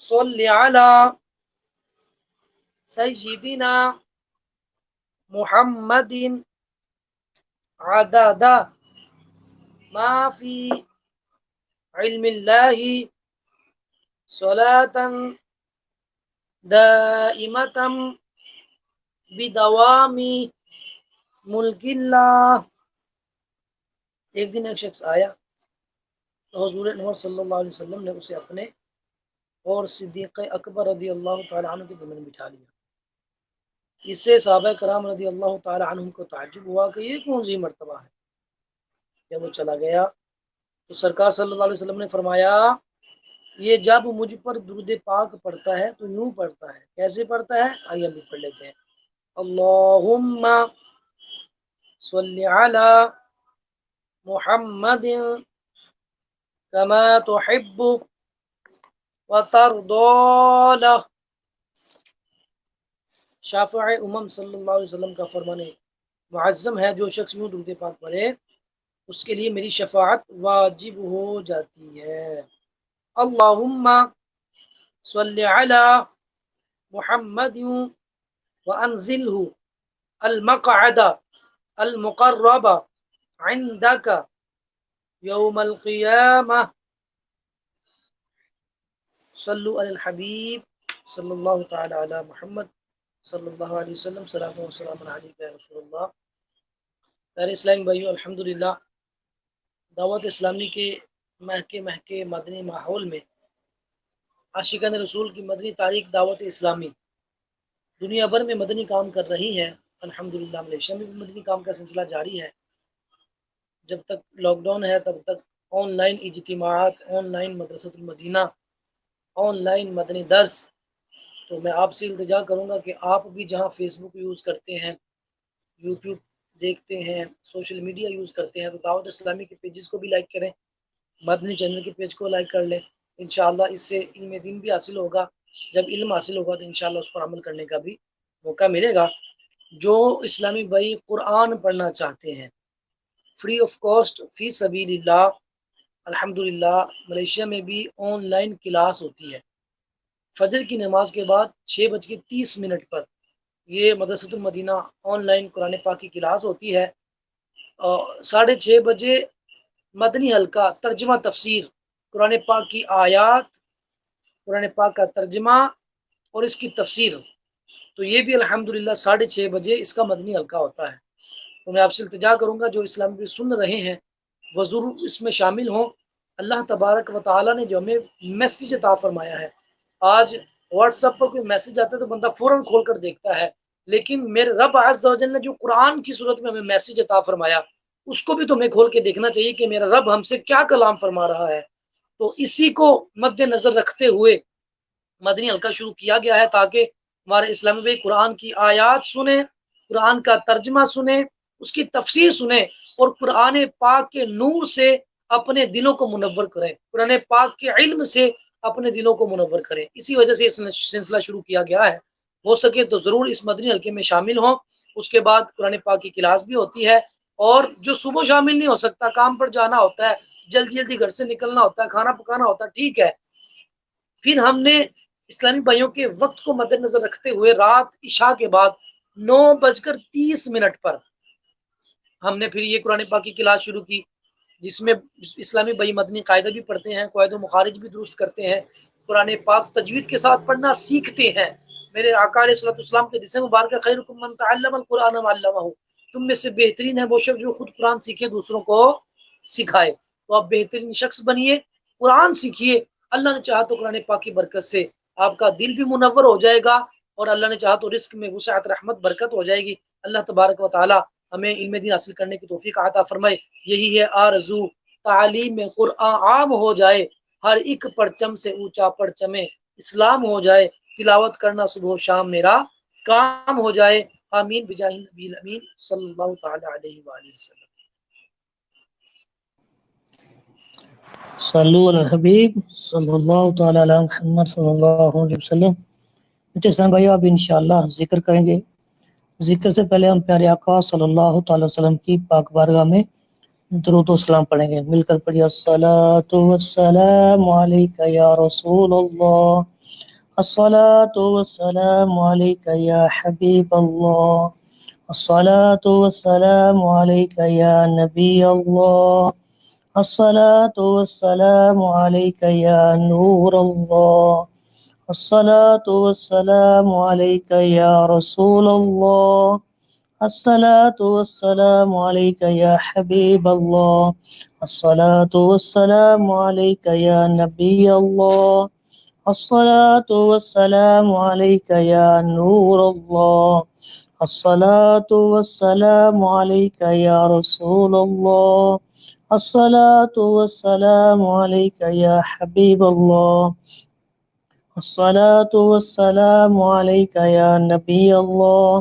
صلی علی سیدنا محمد عدد ما فی علم اللہ صلاۃ دائمۃ بدوام ملک اللہ۔ ایک دن ایک شخص آیا تو حضور انور صلی اللہ علیہ وسلم نے اسے اپنے اور صدیق اکبر رضی اللہ تعالیٰ عنہ کے درمیان بٹھا لیا۔ اس سے صحابہ کرام رضی اللہ تعالیٰ عنہ کو تعجب ہوا کہ یہ کون سی مرتبہ ہے۔ جب وہ چلا گیا تو سرکار صلی اللہ علیہ وسلم نے فرمایا یہ جب مجھ پر درود پاک پڑھتا ہے تو یوں پڑھتا ہے۔ کیسے پڑھتا ہے؟ آئیے ہم بھی پڑھ لیتے ہیں۔ اللہم صلی علی محمد كما تحب وترضى له۔ شافع امم صلی اللہ علیہ وسلم کا فرمان معظم ہے، جو شخص یوں درود پاک پڑھے اس کے لیے میری شفاعت واجب ہو جاتی ہے۔ اللہم صلی علی محمد وانزلہ المقعد المقرب عندک یوم القیامہ۔ صلو علی الحبیب صلی اللہ تعالی علی محمد صلی اللہ علیہ وسلم۔ صلاۃ و سلام علیک یا رسول اللہ۔ پیارے اسلام بھائیو، الحمدللہ دعوت اسلامی کے مہکے مدنی ماحول میں عاشقان رسول کی مدنی تاریخ دعوت اسلامی دنیا بھر میں مدنی کام کر رہی ہے۔ الحمدللہ ملیشیا میں بھی مدنی کام کا سلسلہ جاری ہے۔ جب تک لاک ڈاؤن ہے تب تک آن لائن اجتماعات، آن لائن مدرسۃ المدینہ، آن لائن مدنی درس۔ تو میں آپ سے التجا کروں گا کہ آپ بھی جہاں فیس بک یوز کرتے ہیں، یوٹیوب دیکھتے ہیں، سوشل میڈیا یوز کرتے ہیں، تو دعوت اسلامی کے پیجز کو بھی لائک کریں، مدنی چینل کے پیج کو لائک کر لیں۔ انشاءاللہ اس سے علم دین بھی حاصل ہوگا۔ جب علم حاصل ہوگا تو انشاءاللہ اس پر عمل کرنے کا بھی موقع ملے گا۔ جو اسلامی بھائی قرآن پڑھنا چاہتے ہیں فری آف کاسٹ فی سبیل اللہ، الحمدللہ ملیشیا میں بھی آن لائن کلاس ہوتی ہے۔ فجر کی نماز کے بعد 6:30 پر یہ مدرسۃ المدینہ آن لائن قرآن پاک کی کلاس ہوتی ہے، اور 6:30 بجے مدنی حلقہ ترجمہ تفسیر، قرآن پاک کی آیات، قرآن پاک کا ترجمہ اور اس کی تفسیر۔ تو یہ بھی الحمدللہ 6:30 بجے اس کا مدنی حلقہ ہوتا ہے۔ تو میں آپ سے التجا کروں گا جو اسلام بھی سن رہے ہیں وہ ضرور اس میں شامل ہوں۔ اللہ تبارک و تعالیٰ نے جو ہمیں میسیج عطا فرمایا ہے، آج واٹس ایپ پر کوئی میسیج آتا ہے تو بندہ فوراً کھول کر دیکھتا ہے، لیکن میرے رب عز و جل نے جو قرآن کی صورت میں ہمیں میسیج عطا فرمایا اس کو بھی تو ہمیں کھول کے دیکھنا چاہیے کہ میرا رب ہم سے کیا کلام فرما رہا ہے۔ تو اسی کو مد نظر رکھتے ہوئے مدنی حلقہ شروع کیا گیا ہے تاکہ ہمارے اسلامی بھائی قرآن کی آیات سنیں، قرآن کا ترجمہ سنیں، اس کی تفسیر سنیں اور قرآن پاک کے نور سے اپنے دلوں کو منور کریں، قرآن پاک کے علم سے اپنے دلوں کو منور کریں۔ اسی وجہ سے یہ سلسلہ شروع کیا گیا ہے۔ ہو سکے تو ضرور اس مدنی حلقے میں شامل ہوں۔ اس کے بعد قرآن پاک کی کلاس بھی ہوتی ہے، اور جو صبح شامل نہیں ہو سکتا، کام پر جانا ہوتا ہے، جلدی گھر سے نکلنا ہوتا ہے، کھانا پکانا ہوتا ہے، ٹھیک ہے، پھر ہم نے اسلامی بھائیوں کے وقت کو مد نظر رکھتے ہوئے رات عشاء کے بعد 9:30 پر ہم نے پھر یہ قرآن پاک کی کلاس شروع کی، جس میں اسلامی بھائی مدنی قاعدہ بھی پڑھتے ہیں، قواعد و مخارج بھی درست کرتے ہیں، قرآن پاک تجوید کے ساتھ پڑھنا سیکھتے ہیں۔ میرے آقا علیہ الصلوۃ والسلام کے حدیث مبارکہ خیرکم من تعلم القرآن وعلمہ، تم میں سے بہترین ہے وہ شخص جو خود قرآن سیکھے دوسروں کو سکھائے۔ تو آپ بہترین شخص بنیے، قرآن سیکھیے۔ اللہ نے چاہا تو قرآن پاک کی برکت سے آپ کا دل بھی منور ہو جائے گا، اور اللہ نے چاہا تو رزق میں وسعت، رحمت، برکت ہو جائے گی۔ اللہ تبارک و تعالی ہمیں علم دین حاصل کرنے کی توفیق عطا فرمائے۔ یہی ہے آرزو، تعلیم میں قرآن عام ہو جائے، ہر ایک پرچم سے اونچا پرچم اسلام ہو جائے، تلاوت کرنا صبح و شام میرا کام ہو جائے۔ آمین بجاہ نبی الامین صلی اللہ تعالی علیہ وآلہ وسلم۔
صلو علی الحبیب صلی اللہ تعالی علی محمد صلی اللہ علیہ وسلم۔ بیٹے سن بھائی، اب انشاءاللہ ذکر کریں گے۔ ذکر سے پہلے ہم پیارے آقا صلی اللہ تعالی وسلم کی پاک بارگاہ میں درود و سلام پڑھیں گے۔ مل کر پڑھیے، الصلاۃ والسلام علیک یا رسول اللہ، الصلاۃ والسلام علیک یا حبیب اللہ، الصلاۃ والسلام علیک یا نبی اللہ، الصلاۃ والسلام علیک یا نور اللہ، الصلاۃ والسلام علیک یا رسول اللہ، الصلاۃ والسلام علیک یا حبیب اللہ، الصلاۃ والسلام علیک یا نبی اللہ، الصلاۃ والسلام علیک یا نور اللہ، الصلاۃ والسلام علیک یا رسول اللہ، الصلاۃ والسلام علیک یا حبیب اللہ، الصلاۃ والسلام علیک یا نبی اللہ،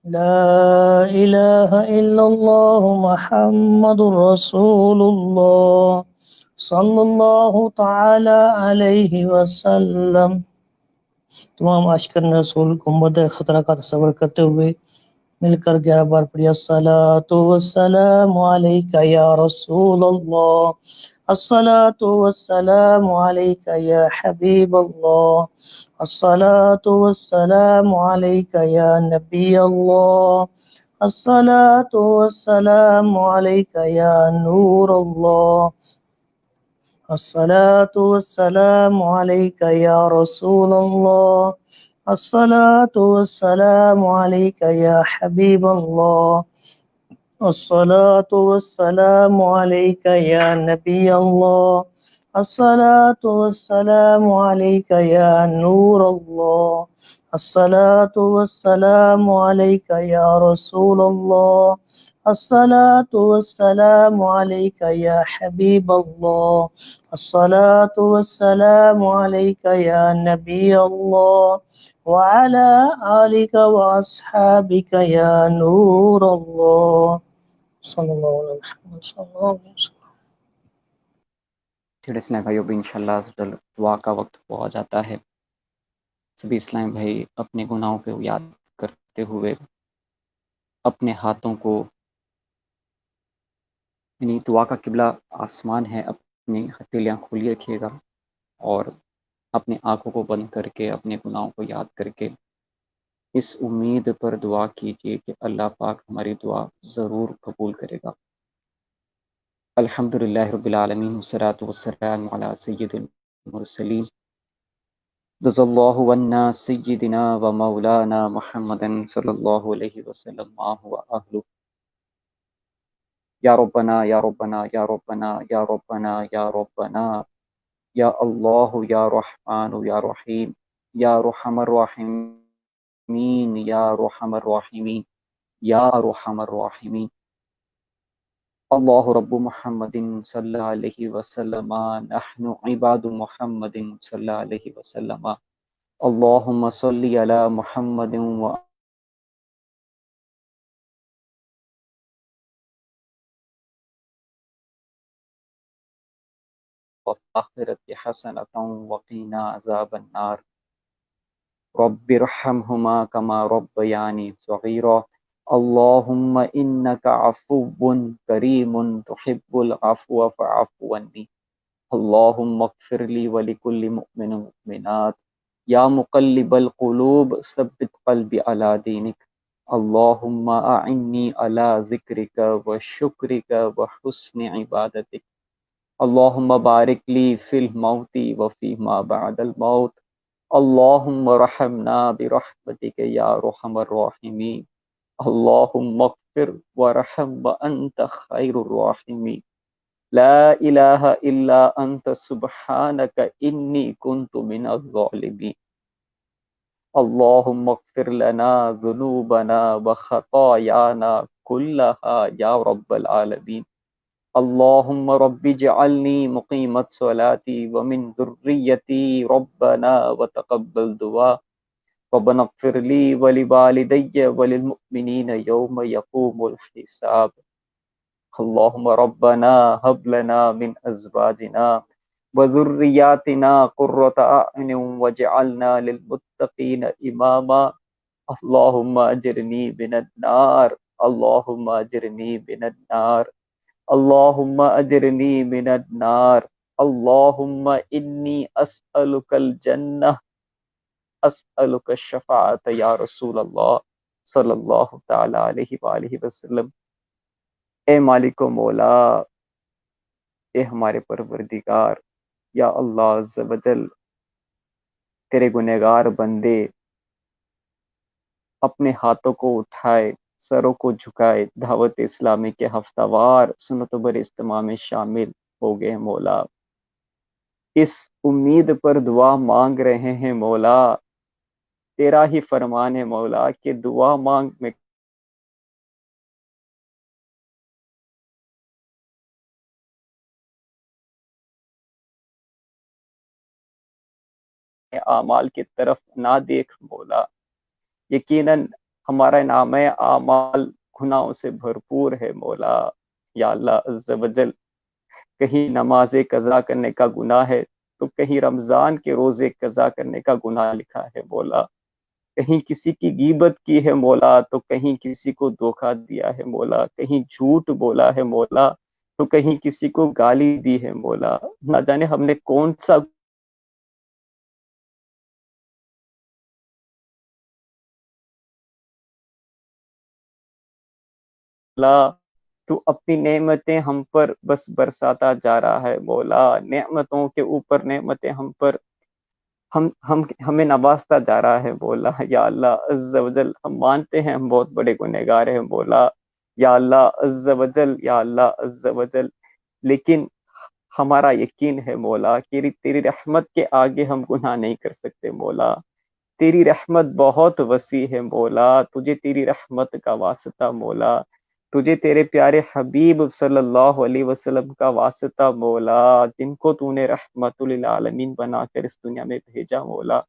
لا إله إلا الله محمد رسول الله صلی اللہ تعالی علیہ وسلم۔ تمام عاشقان رسول کو مد خطرہ کا تصور کرتے ہوئے مل کر 11 بار پڑھی، الصلاۃ والسلام علیک یا رسول اللہ، الصلاۃ والسلام علیک یا حبیب اللہ، الصلاۃ والسلام علیک یا نبی اللہ، الصلاۃ والسلام علیک یا نور اللہ، الصلاۃ والسلام علیک یا رسول اللہ، الصلاۃ والسلام علیک یا حبیب اللہ، الصلاۃ والسلام علیک یا نبی اللہ، الصلاۃ والسلام علیک یا نور اللہ، الصلاۃ والسلام علیک یا رسول اللہ، الصلاۃ والسلام علیک یا حبیب اللہ، الصلاۃ والسلام علیک یا نبی اللہ، وعلى آلك وأصحابك يا نور الله صلی اللہ علیہ وسلم صلی اللہ علیہ وسلم۔
پھر اسلام بھائیوں بھی انشاءاللہ دعا کا وقت ہوا جاتا ہے۔ سبھی اسلام بھائی اپنے گناہوں کو یاد کرتے ہوئے اپنے ہاتھوں کو، یعنی دعا کا قبلہ آسمان ہے، اپنی ہتھیلیاں کھلی رکھیے گا اور اپنے آنکھوں کو بند کر کے اپنے گناہوں کو یاد کر کے اس امید پر دعا کیجیے کہ اللہ پاک ہماری دعا ضرور قبول کرے گا۔ الحمدللہ رب العالمین والصلاۃ والسلام علی سید المرسلین رضی اللہ عنا سیدنا و مولانا محمد صلی اللہ علیہ وسلم و اہلہ۔ یا ربنا یا ربنا یا ربنا یا ربنا یا ربنا یا اللہ یا رحمان یا رحیم یا رحم الرحیمین یا رحم الرحیمین یا رحم الرحیمین۔ اللہ رب محمد صلی اللہ علیہ وسلم، نحن عباد محمد صلی اللہ علیہ وسلم، اللہم صلی علی محمد و آخرت حسنۃ وقنا عذاب النار، رب ارحمہما کما ربیانی صغیرا، اللہم انک عفو کریم تحب العفو فاعف عنی، اللہم اغفر لی ولکل مؤمن ومؤمنات، یا مقلب القلوب ثبت قلبی علی دینک، اللہم اعنی علی ذکرک وشکرک وحسن عبادتک، اللہم بارک لی فی الموت وفی ما بعد الموت، اللہم رحمنا برحمتک یا ارحم الراحمین، اللہم اغفر ورحم وانت خیر الراحمین، لا الہ الا انت سبحانک انی کنت من الظالمین، اللہم اغفر لنا ذنوبنا وخطایانا کلہا یا رب العالمین، اللہم رب اجعلنی مقیم الصلاۃ ومن ذریتی ربنا وتقبل دعا، ربنا اغفر لی ولوالدی وللمؤمنین یوم یقوم الحساب، اللہم ربنا هب لنا من ازواجنا وذریاتنا قرۃ اعین واجعلنا للمتقین اماما، اللہم اجرنی من النار، اللہم اجرنی من النار، اللہم اجرنی من النار، اللہم انی اسألک الجنہ، اسألک الشفاعۃ یا رسول اللہ صلی اللہ تعالی علیہ وآلہ وسلم۔ اے مالک و مولا، اے ہمارے پروردگار، یا اللہ عز و جل، تیرے گنہگار بندے اپنے ہاتھوں کو اٹھائے، سروں کو جھکائے، دعوت اسلامی کے ہفتہ وار سنت بر اجتماع میں شامل ہو گئے مولا، اس امید پر دعا مانگ رہے ہیں مولا، تیرا ہی فرمان ہے مولا کہ دعا مانگ میں اعمال کی طرف نہ دیکھ مولا، یقیناً ہمارا نام اعمال گناہوں سے بھرپور ہے مولا. یا اللہ عز و جل کہیں نماز قضا کرنے کا گناہ ہے تو کہیں رمضان کے روزے قضا کرنے کا گناہ لکھا ہے مولا. کہیں کسی کی غیبت کی ہے مولا تو کہیں کسی کو دھوکہ دیا ہے مولا. کہیں جھوٹ بولا ہے مولا تو کہیں کسی کو گالی دی ہے مولا. نہ جانے ہم نے کون سا مولا تو اپنی نعمتیں ہم پر بس برساتا جا رہا ہے مولا. نعمتوں کے اوپر نعمتیں ہم پر ہمیں نوازتا جا رہا ہے مولا. یا اللہ عز و جل ہم مانتے ہیں ہم بہت بڑے گنہگار ہیں مولا. یا اللہ عز و جل یا اللہ عز و جل لیکن ہمارا یقین ہے مولا کہ تیری رحمت کے آگے ہم گناہ نہیں کر سکتے مولا. تیری رحمت بہت وسیع ہے مولا. تجھے تیری رحمت کا واسطہ مولا. تجھے تیرے پیارے حبیب صلی اللہ علیہ وسلم کا واسطہ مولا جن کو تو نے رحمت للعالمین بنا کر اس دنیا میں بھیجا مولا.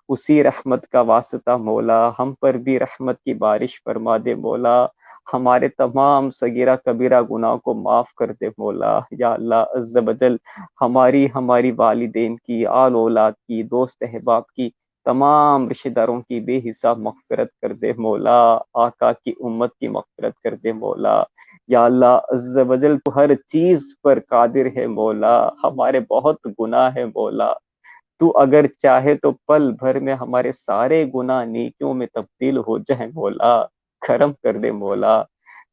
اسی رحمت کا واسطہ مولا ہم پر بھی رحمت کی بارش فرما دے مولا. ہمارے تمام صغیرہ کبیرہ گناہ کو معاف کر دے مولا. یا اللہ عز و جل ہماری والدین کی، آل اولاد کی، دوست احباب کی، تمام رشتہ داروں کی بے حساب مغفرت کر دے مولا. آقا کی امت کی مغفرت کر دے مولا. یا اللہ عز و جل تو ہر چیز پر قادر ہے مولا. ہمارے بہت گناہ ہے مولا. تو اگر چاہے تو پل بھر میں ہمارے سارے گناہ نیکیوں میں تبدیل ہو جائیں مولا. کرم کر دے مولا.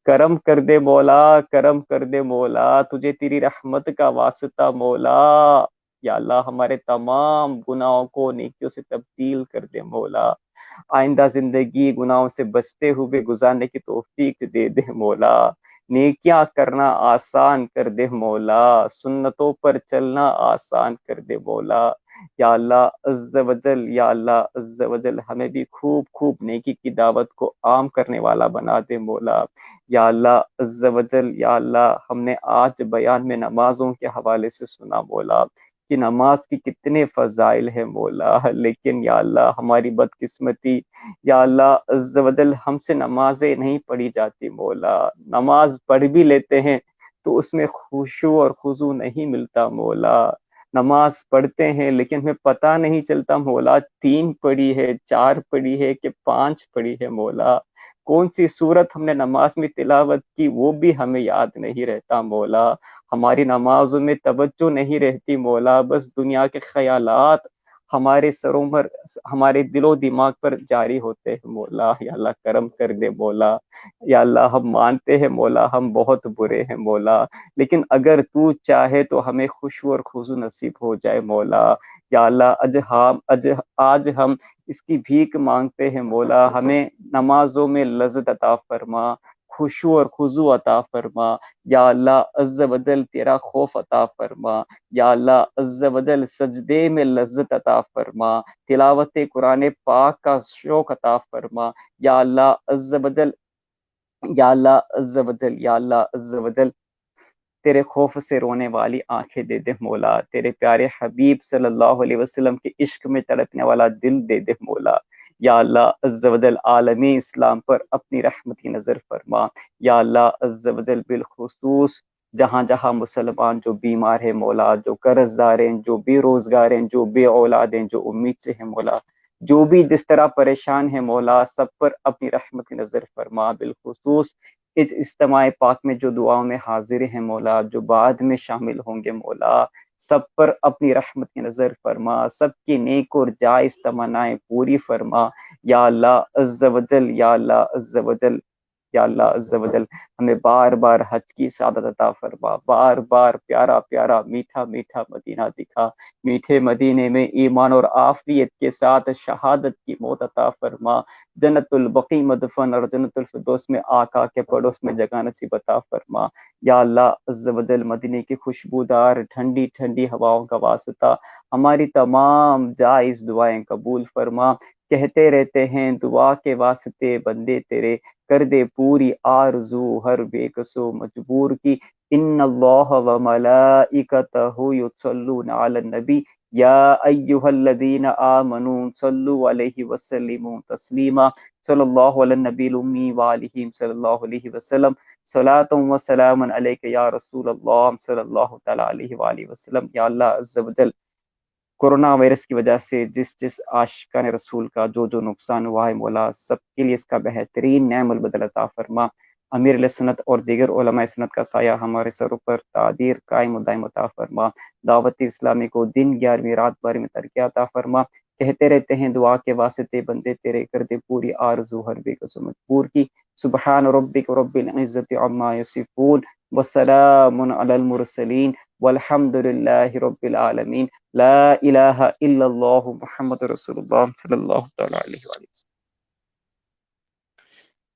کرم کر دے مولا. کرم کر دے مولا. تجھے تیری رحمت کا واسطہ مولا. یا اللہ ہمارے تمام گناہوں کو نیکیوں سے تبدیل کر دے مولا. آئندہ زندگی گناہوں سے بچتے ہوئے گزارنے کی توفیق دے دے مولا. نیکیاں کرنا آسان کر دے مولا. سنتوں پر چلنا آسان کر دے مولا. یا اللہ عز و جل یا اللہ عز و جل ہمیں بھی خوب خوب نیکی کی دعوت کو عام کرنے والا بنا دے مولا. یا اللہ عز و جل یا اللہ ہم نے آج بیان میں نمازوں کے حوالے سے سنا مولا کہ نماز کی کتنے فضائل ہیں مولا. لیکن یا اللہ ہماری بدقسمتی یا اللہ عز و جل ہم سے نمازیں نہیں پڑھی جاتی مولا. نماز پڑھ بھی لیتے ہیں تو اس میں خشوع اور خضوع نہیں ملتا مولا. نماز پڑھتے ہیں لیکن ہمیں پتہ نہیں چلتا مولا 3 پڑھی ہے 4 پڑھی ہے کہ 5 پڑھی ہے مولا. کون سی صورت ہم نے نماز میں تلاوت کی وہ بھی ہمیں یاد نہیں رہتا مولا. ہماری نمازوں میں توجہ نہیں رہتی مولا. بس دنیا کے خیالات ہمارے سروں پر ہمارے دل و دماغ پر جاری ہوتے ہیں مولا. یا اللہ کرم کر دے مولا. یا اللہ ہم مانتے ہیں مولا ہم بہت برے ہیں مولا لیکن اگر تو چاہے تو ہمیں خشوع اور خضوع نصیب ہو جائے مولا. یا اللہ آج ہم اس کی بھیک مانگتے ہیں مولا. ہمیں نمازوں میں لذت عطا فرما، خشوع اور خضوع عطا فرما. یا اللہ عز و جل تیرا خوف عطا فرما. یا اللہ عز و جل سجدے میں لذت عطا فرما. تلاوت قرآن پاک کا شوق عطا فرما. یا اللہ عز و جل یا اللہ عز و جل یا اللہ عز و جل تیرے خوف سے رونے والی آنکھیں دے دے مولا. تیرے پیارے حبیب صلی اللہ علیہ وسلم کے عشق میں تڑپنے والا دل دے دے مولا. یا اللہ عز و جل عالمی اسلام پر اپنی رحمت کی نظر فرما. یا اللہ عز و جل بالخصوص جہاں جہاں مسلمان جو بیمار ہیں مولا، جو قرض دار ہیں، جو بے روزگار ہیں، جو بے اولاد ہیں، جو امید سے ہیں مولا، جو بھی جس طرح پریشان ہیں مولا، سب پر اپنی رحمت کی نظر فرما. بالخصوص اس اجتماع پاک میں جو دعاؤں میں حاضر ہیں مولا، جو بعد میں شامل ہوں گے مولا، سب پر اپنی رحمت کی نظر فرما. سب کی نیک اور جائز تمنائیں پوری فرما. یا اللہ عز و جل یا اللہ عز و جل یا اللہ عز و جل ہمیں بار بار حج کی سعادت عطا فرما. بار بار پیارا پیارا میٹھا میٹھا مدینہ دکھا. میٹھے مدینے میں ایمان اور عافیت کے ساتھ شہادت کی موت عطا فرما. جنت البقیع مدفن اور جنت الفردوس میں آقا کے پڑوس میں جگہ نصیب عطا فرما. یا اللہ عز و جل مدینے کی خوشبودار ٹھنڈی ٹھنڈی ہواؤں کا واسطہ ہماری تمام جائز دعائیں قبول فرما. کہتے رہتے ہیں دعا کے واسطے بندے تیرے، کر دے پوری آرزو ہر بے کسو مجبور کی۔ ان اللہ و ملائکتہ یصلون علی النبی یا ایہا الذین آمنوا صلوا علیہ وسلموا تسلیما۔ صلی اللہ علی النبی الامی وآلہ صلی اللہ علیہ وسلم۔ صلاۃ و سلام علیک یا رسول اللہ صلی اللہ تعالی علیہ وآلہ وسلم۔ یا اللہ عز و جل، کورونا وائرس کی وجہ سے جس عاشقان رسول کا جو نقصان ہوا ہے مولا، سب کے لیے اس کا بہترین نعم البدل عطا فرما۔ امیر علیہ سنت اور دیگر علماء سنت کا سایہ ہمارے سروں پر تعدیر قائم و دائم عطا فرما۔ دعوت اسلامی کو دن 11ویں رات بارے میں ترقی عطا فرما۔ کہتے رہتے ہیں دعا کے واسطے بندے تیرے، کر دے پوری آرزو ہر بے کسو مجبور کی۔ سبحان ربک رب العزت عما یصفون وسلام علی المرسلین والحمد للہ رب العالمین۔ لا الہ الا اللہ محمد رسول اللہ صلی اللہ تعالی علیہ وآلہ وسلم۔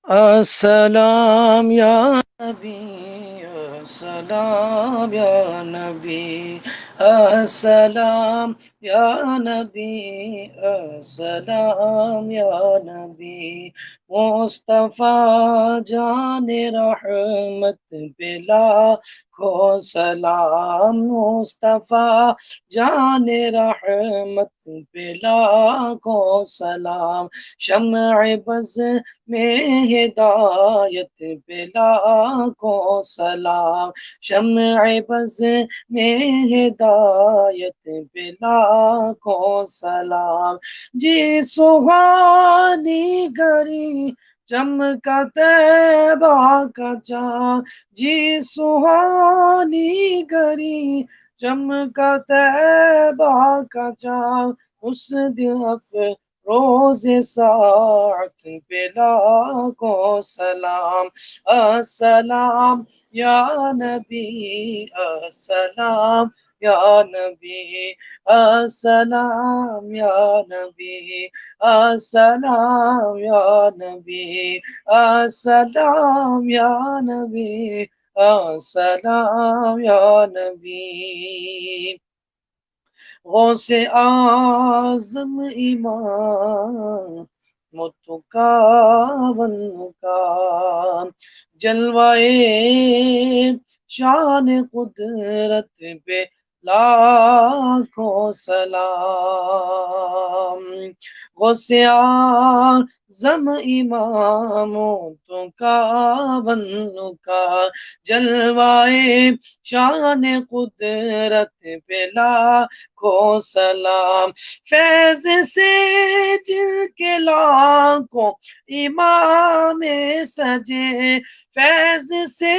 السلام یا نبی، السلام یا نبی، السلام یا نبی، السلام یا نبی، مصطفیٰ جان رحمت پہ لاکھوں سلام، مصطفیٰ جان رحمت پہ لاکھوں سلام، شمع بز میں ہدایت پہ لاکھوں سلام، شمع بز میں ہدایت پہ لاکھوں سلام، جی سہانی گری چمکا طیبہ کا چاند، جی سہانی گری چمکا طیبہ کا چاند، اس دن روز ساعت پہ لاکھوں سلام، السلام یا نبی، السلام یا نبی، السلام یا نبی، السلام یا نبی، السلام یا نبی، السلام یا نبی۔ غوث اعظم امام متکا بنکا، جلوائے شان قدرت پہ لاکھوں سلام، غوث اعظم امام متکا بنکا، جلوائے شان قدرت پہ لاکھوں سلام، فیض سے جن کے لاکھوں امام سجے، فیض سے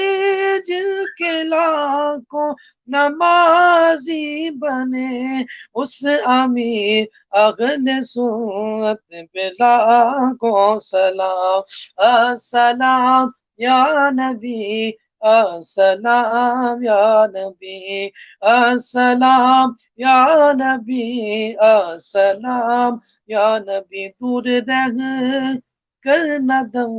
جن کے لاکھوں نمازی بنے، اس امیر اہل سنت پہ لاکھوں سلام، السلام یا نبی، السلام یا نبی، السلام یا نبی، السلام یا نبی، دور رہ کر نہ دم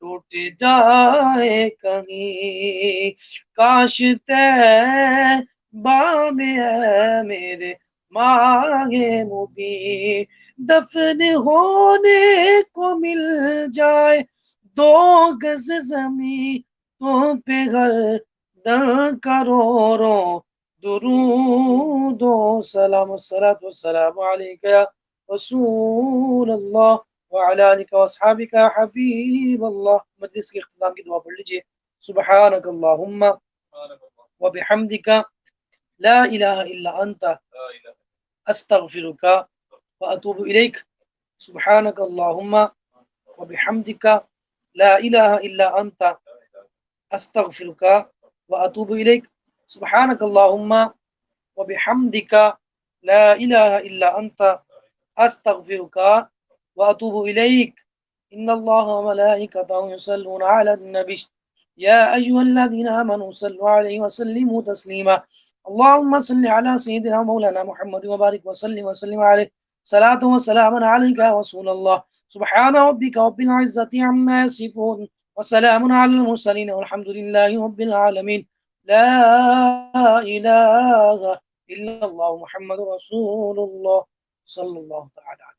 ٹوٹ جائے کہیں، کاش طیبہ میں ہے میرے ماہ مبین، دفن ہونے کو مل جائے 2 گز زمین تو پہ گردن کروڑوں درود و سلام، الصلاۃ والسلام علیک یا رسول اللہ وعلی آلک و اصحابک یا حبیب اللہ۔ مجلس کے اختتام کی دعا پڑھ لیجئے۔ سبحانک اللہم و بحمدک لا الہ الا انت استغفرک و اتوب الیک، سبحانک اللہم و بحمدک لا الہ الا انت استغفرک و اتوب الیک، سبحانک اللہم و بحمدک لا الہ الا انت استغفرک و اتوب الیک، ان اللہ و ملائکتہ یصلون علی النبی یا ایھا الذین آمنوا صلوا علیہ وسلموا تسلیما، اللہم صل علی سیدنا مولانا محمد وبارک وسلم علیہ، صلاۃ و سلام علیک یا رسول اللہ، سبحان ربک رب العزۃ عما یصفون وسلام علی المرسلین والحمد للہ رب العالمین، لا الہ الا اللہ محمد رسول اللہ صلی اللہ تعالی